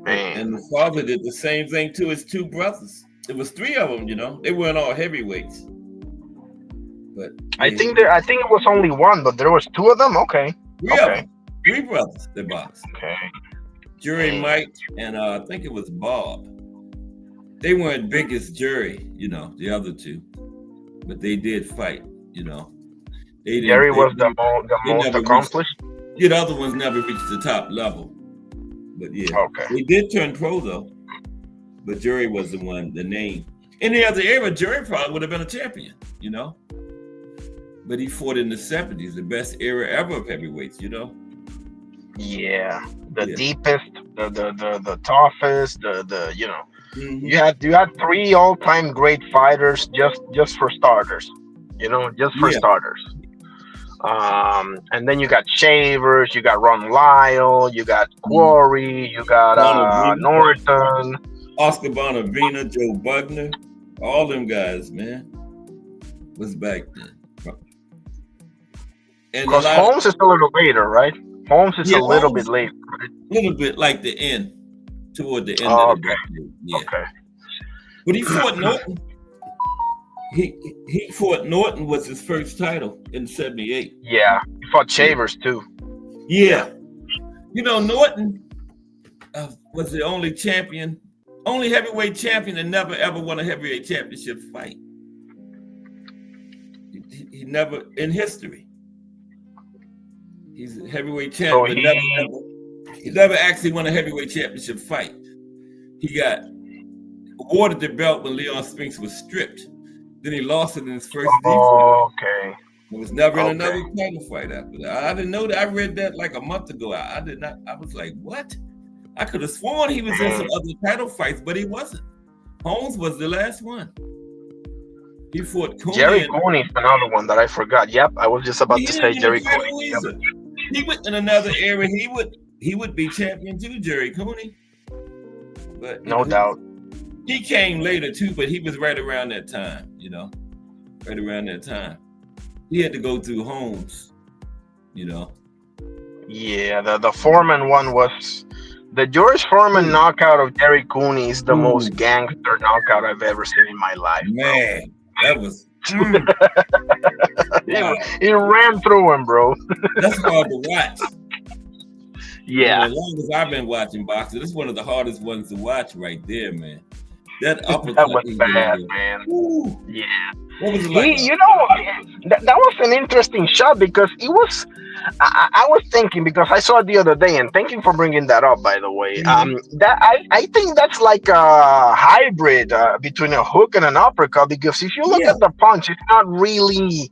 [SPEAKER 2] Man.
[SPEAKER 4] And the father did the same thing to his two brothers. It was three of them, They weren't all heavyweights. But
[SPEAKER 2] I think it was only one, but there was two of them. Okay.
[SPEAKER 4] Three brothers that boxed.
[SPEAKER 2] Okay.
[SPEAKER 4] Jerry, Mike, and I think it was Bob. They weren't big as Jerry, the other two, but they did fight. Jerry
[SPEAKER 2] was the most accomplished.
[SPEAKER 4] The other ones never reached the top level. But they did turn pro though. But Jerry was the name. In the other era, Jerry probably would have been a champion, But he fought in the 70s, the best era ever of heavyweights,
[SPEAKER 2] Yeah, the deepest, the toughest,
[SPEAKER 4] Mm-hmm.
[SPEAKER 2] You had three all-time great fighters just for starters, starters. And then you got Shavers, you got Ron Lyle, you got Quarry, you got Norton.
[SPEAKER 4] Oscar Bonavina, Joe Bugner, all them guys, man, was back then. And
[SPEAKER 2] because Holmes is a little later, right? Holmes is a little bit later. Right?
[SPEAKER 4] A little bit like the end, toward the end of the decade. Yeah.
[SPEAKER 2] Okay.
[SPEAKER 4] But he fought Norton. He fought Norton was his first title in '78.
[SPEAKER 2] Yeah, he fought Shavers too.
[SPEAKER 4] Yeah. Norton was the only heavyweight champion that never ever won a heavyweight championship fight. He never in history. He's a heavyweight champion.
[SPEAKER 2] So
[SPEAKER 4] he never actually won a heavyweight championship fight. He got awarded the belt when Leon Spinks was stripped. Then he lost it in his first defense.
[SPEAKER 2] Okay.
[SPEAKER 4] It was never in
[SPEAKER 5] Okay.
[SPEAKER 4] another title fight after that. I didn't know that. I read that like a month ago. I did not. I was like, what? I could have sworn he was in some other title fights, but he wasn't. Holmes was the last one. He fought Cooney.
[SPEAKER 5] Jerry Cooney is another one that I forgot. Yep, I was just about
[SPEAKER 4] He
[SPEAKER 5] to
[SPEAKER 4] didn't
[SPEAKER 5] say
[SPEAKER 4] get
[SPEAKER 5] Jerry
[SPEAKER 4] a title
[SPEAKER 5] Cooney. Yep.
[SPEAKER 4] either. He went in another era. He would be champion too, Jerry Cooney. But
[SPEAKER 5] No doubt.
[SPEAKER 4] he came later too, but he was right around that time, you know. Right around that time. He had to go through Holmes, you know.
[SPEAKER 5] Yeah, the Foreman one was the George Foreman knockout of Jerry Cooney is the most gangster knockout I've ever seen in my life.
[SPEAKER 4] Man, that was
[SPEAKER 5] He ran through him, bro.
[SPEAKER 4] that's hard to watch.
[SPEAKER 5] Yeah.
[SPEAKER 4] As long as I've been watching boxing, this is one of the hardest ones to watch right there, man. That uppercut.
[SPEAKER 5] That was
[SPEAKER 4] he
[SPEAKER 5] bad,
[SPEAKER 4] did.
[SPEAKER 5] man.
[SPEAKER 4] Ooh.
[SPEAKER 5] Yeah.
[SPEAKER 4] What was it like?
[SPEAKER 5] You know, that was an interesting shot because it was. I was thinking because I saw it the other day, and thank you for bringing that up, by the way. That I think that's like a hybrid between a hook and an uppercut because if you look at the punch, it's not really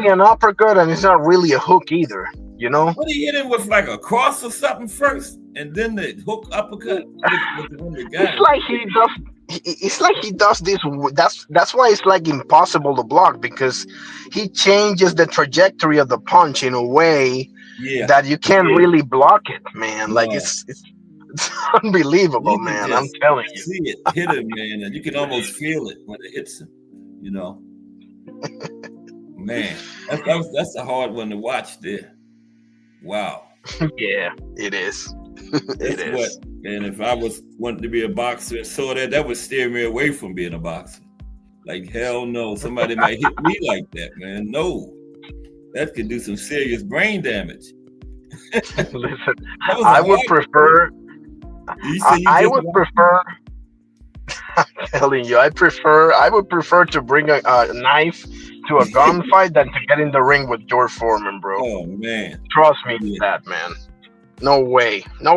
[SPEAKER 5] an uppercut and it's not really a hook either. You know?
[SPEAKER 4] What he hit him with like a cross or something first, and then the hook uppercut. With the one that got
[SPEAKER 5] It's
[SPEAKER 4] him.
[SPEAKER 5] like he does. It's like he does this. That's why it's like impossible to block because he changes the trajectory of the punch in a way that you can't really block it, man. Like it's unbelievable,
[SPEAKER 4] You can
[SPEAKER 5] man.
[SPEAKER 4] just
[SPEAKER 5] I'm telling you.
[SPEAKER 4] see it hit him, man, and you can almost feel it when it hits him. You know, man, that's a hard one to watch there. Wow.
[SPEAKER 5] Yeah, it is. It is.
[SPEAKER 4] What, and if I was wanting to be a boxer and saw that would steer me away from being a boxer. Like hell no, somebody might hit me like that, man. No, that could do some serious brain damage.
[SPEAKER 5] Listen, I would prefer. I would prefer. I'm telling you, I would prefer to bring a knife to a gunfight than to get in the ring with George Foreman, bro.
[SPEAKER 4] Oh man,
[SPEAKER 5] trust me with that, man. No way. No.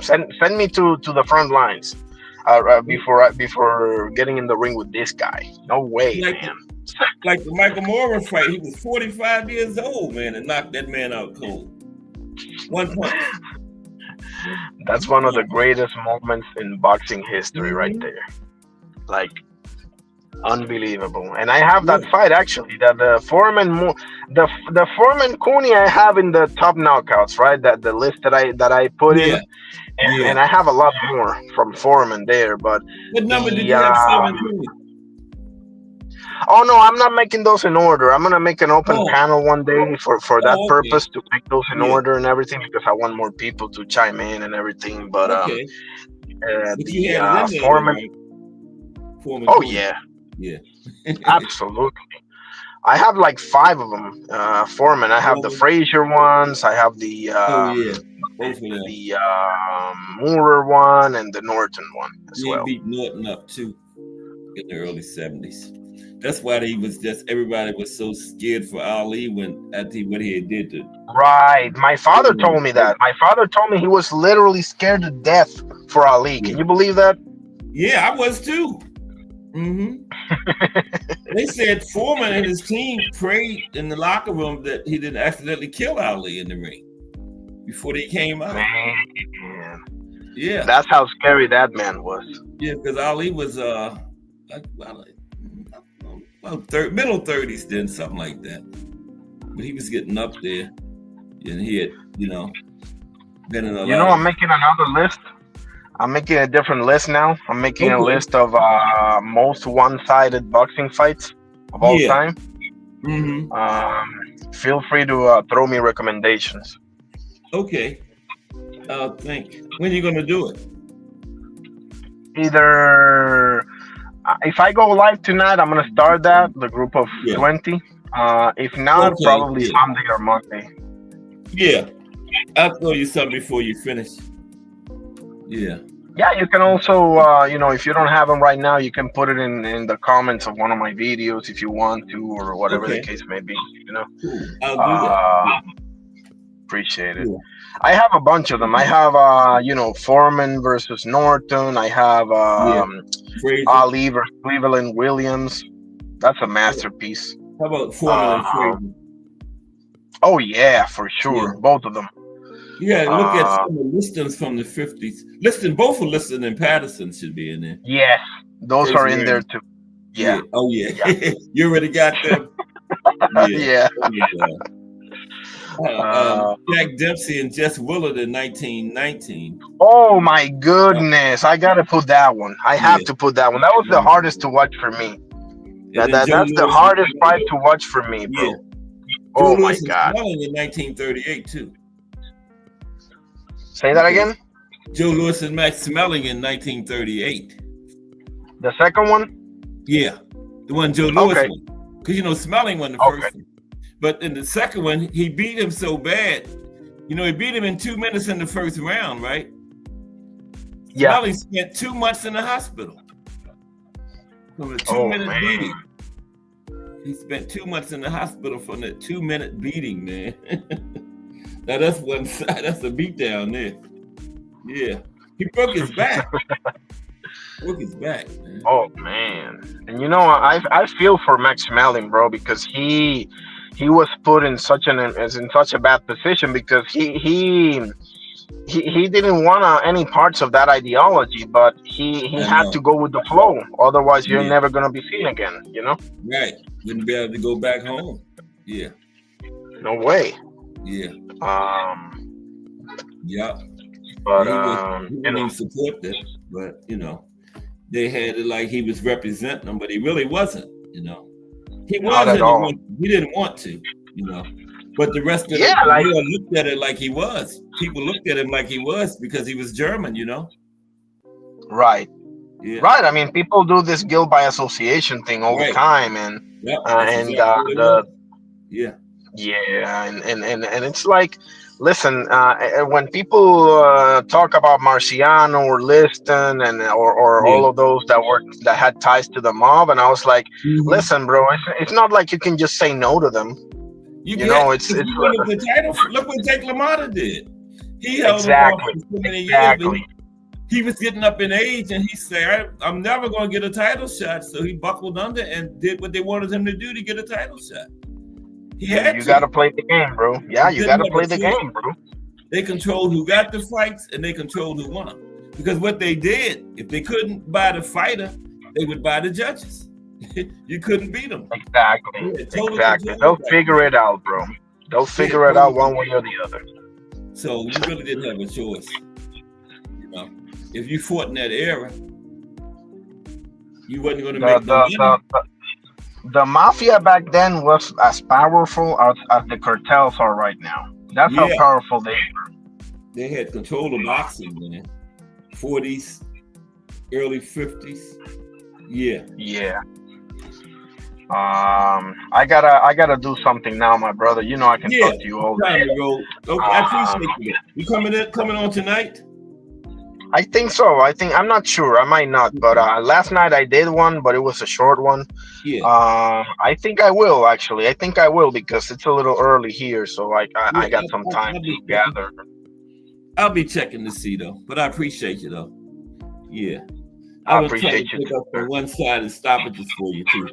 [SPEAKER 5] Send me to the front lines before getting in the ring with this guy. No way, man.
[SPEAKER 4] Like the Michael Moorer fight, he was 45 years old, man, and knocked that man out cold. One punch.
[SPEAKER 5] That's one of the greatest moments in boxing history, right there. Like, unbelievable. And I have that fight actually. That the Foreman Cooney I have in the top knockouts, right? That the list that I put in, and I have a lot more from Foreman there. But
[SPEAKER 4] what number did you have? Foreman Cooney?
[SPEAKER 5] Oh no, I'm not making those in order. I'm gonna make an open panel one day for that purpose to make those in order and everything because I want more people to chime in and everything. But the Foreman.
[SPEAKER 4] Right? Foreman
[SPEAKER 5] Oh
[SPEAKER 4] Cooney.
[SPEAKER 5] yeah, absolutely. I have like 5 of them. Foreman. I have the Frazier ones. I have the
[SPEAKER 4] both of them.
[SPEAKER 5] The Moorer one and the Norton one as well.
[SPEAKER 4] He beat Norton up too in the early 70s. That's why everybody was so scared for Ali when what he did to.
[SPEAKER 5] Right. My father told me that. My father told me he was literally scared to death for Ali. Can you believe that?
[SPEAKER 4] Yeah, I was too. Mm-hmm. They said Foreman and his team prayed in the locker room that he didn't accidentally kill Ali in the ring before they came out.
[SPEAKER 5] Man.
[SPEAKER 4] Yeah.
[SPEAKER 5] That's how scary that man was.
[SPEAKER 4] Yeah, because Ali was middle 30s then, something like that. But he was getting up there, and he had, been in a lot.
[SPEAKER 5] I'm making another list. I'm making a different list now. I'm making a list of most one-sided boxing fights of all time. Mm-hmm. Feel free to throw me recommendations.
[SPEAKER 4] Okay. I'll think. When are you going to do it?
[SPEAKER 5] Either if I go live tonight, I'm gonna start the group of 20. If not, probably Sunday or Monday.
[SPEAKER 4] Yeah, I'll throw you something before you finish. Yeah.
[SPEAKER 5] Yeah, you can also, if you don't have them right now, you can put it in the comments of one of my videos if you want to, or whatever the case may be.
[SPEAKER 4] Cool. I'll do that.
[SPEAKER 5] Appreciate it. Cool. I have a bunch of them. I have, Foreman versus Norton. I have Ali versus Cleveland Williams. That's a masterpiece.
[SPEAKER 4] How about Foreman and Frazier?
[SPEAKER 5] Oh yeah, for sure.
[SPEAKER 4] Yeah.
[SPEAKER 5] Both of them.
[SPEAKER 4] You gotta look at some of the listings from the 50s. Both are listed in Patterson should be in there.
[SPEAKER 5] Yes, those
[SPEAKER 4] First
[SPEAKER 5] are in
[SPEAKER 4] round.
[SPEAKER 5] there too. Yeah.
[SPEAKER 4] Oh yeah. You already got them.
[SPEAKER 5] Yeah.
[SPEAKER 4] Jack Dempsey and Jess Willard in 1919.
[SPEAKER 5] Oh my goodness! I gotta put that one. I have to put that one. That was the hardest to watch for me. That's the hardest fight to watch for me, bro.
[SPEAKER 4] Yeah.
[SPEAKER 5] Oh my God!
[SPEAKER 4] In 1938 too.
[SPEAKER 5] Say that again.
[SPEAKER 4] Joe Louis and Max Smelling in 1938.
[SPEAKER 5] The second one?
[SPEAKER 4] Yeah, the one Joe Louis won. Because Smelling won the first one. But in the second one, he beat him so bad. He beat him in 2 minutes in the first round, right?
[SPEAKER 5] Yeah.
[SPEAKER 4] Smelling spent 2 months in the hospital from a 2-minute beating. He spent 2 months in the hospital from that 2-minute beating, man. Now that's one side. That's a beat down there. Yeah, he broke his back. Broke his back, man. Oh
[SPEAKER 5] man, and I feel for Max Smelling, bro, because he was put in such a bad position because he didn't want any parts of that ideology, but he had to go with the flow. Otherwise, you're never gonna be seen again.
[SPEAKER 4] Right? Wouldn't be able to go back home. Yeah.
[SPEAKER 5] No way.
[SPEAKER 4] Yeah. Yeah.
[SPEAKER 5] But
[SPEAKER 4] he didn't support that, but they had it like he was representing them, but he really wasn't. He wasn't. He didn't want to. But the rest of the world looked at it like he was. People looked at him like he was because he was German.
[SPEAKER 5] Right.
[SPEAKER 4] Yeah.
[SPEAKER 5] Right. I mean, people do this guilt by association thing all the time, and it's like, listen, when people talk about Marciano or Liston or all of those that had ties to the mob, and I was like, listen, bro, it's not like you can just say no to them. It's
[SPEAKER 4] the title. Look what Jake LaMotta did. He held
[SPEAKER 5] exactly.
[SPEAKER 4] for so many years, but he was getting up in age, and he said, "I'm never going to get a title shot." So he buckled under and did what they wanted him to do to get a title shot.
[SPEAKER 5] You got to play the game, bro. Yeah, you got to play the game, bro.
[SPEAKER 4] They controlled who got the fights, and they controlled who won them. Because what they did, if they couldn't buy the fighter, they would buy the judges. You couldn't beat them.
[SPEAKER 5] Exactly. Exactly. They'll figure it out, bro. They'll figure it out one way or the other.
[SPEAKER 4] So you really didn't have a choice. If you fought in that era, you wasn't going to make the money.
[SPEAKER 5] The mafia back then was as powerful as the cartels are right now. That's how powerful they were.
[SPEAKER 4] They had control of boxing, man. 40s, early 50s. Yeah.
[SPEAKER 5] Yeah. I gotta do something now, my brother. I can talk to you all day.
[SPEAKER 4] Okay, I appreciate you. You coming on tonight?
[SPEAKER 5] I think so. I'm not sure. I might not. But last night I did one, but it was a short one.
[SPEAKER 4] Yeah.
[SPEAKER 5] I think I will actually. I think I will because it's a little early here, so I got some time to gather.
[SPEAKER 4] I'll be checking to see though, but I appreciate you though. Yeah.
[SPEAKER 5] I appreciate you.
[SPEAKER 4] Pick up on one side and stoppages for you too.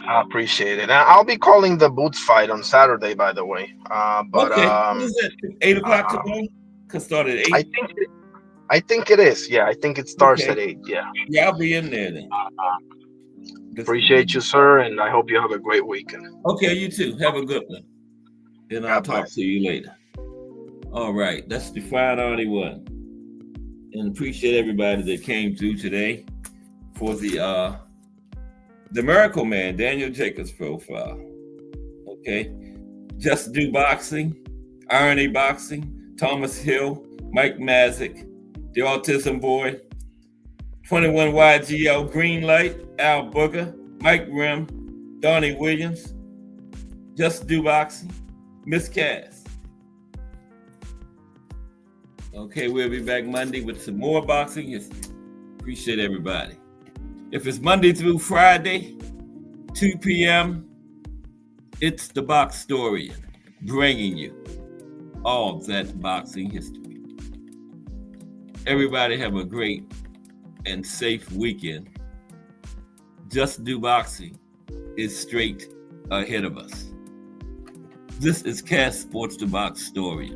[SPEAKER 5] I appreciate it. And I'll be calling the Boots fight on Saturday, by the way. But
[SPEAKER 4] okay. What is it? 8 o'clock today? Could start at 8.
[SPEAKER 5] I think it is. Yeah, I think it starts at 8. Yeah.
[SPEAKER 4] Yeah, I'll be in there then.
[SPEAKER 5] Appreciate you, sir, and I hope you have a great weekend.
[SPEAKER 4] Okay, you too. Have a good one. And I'll talk to you later. All right, that's the Fine Arnie one. And appreciate everybody that came through today for the Miracle Man, Daniel Jacobs profile. Okay. Just Do Boxing, Irony Boxing, Thomas Hill, Mike Mazik, The Autism Boy, 21YGL Green Light, Al Booger, Mike Rim, Donnie Williams, Just Do Boxing, Miss Cass. Okay, we'll be back Monday with some more boxing history. Appreciate everybody. If it's Monday through Friday, 2 p.m., it's the Box Story, bringing you all that boxing history. Everybody have a great and safe weekend. Just Do Boxing is straight ahead of us. This is Cast Sports to Box Story.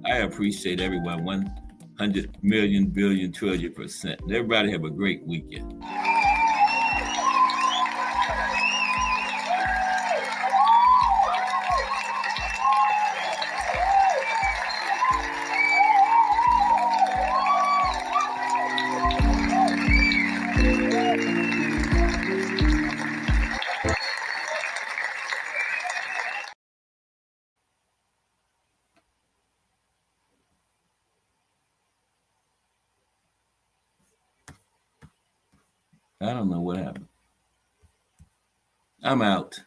[SPEAKER 4] I appreciate everyone 100 million, billion, trillion%. Everybody have a great weekend. I don't know what happened. I'm out.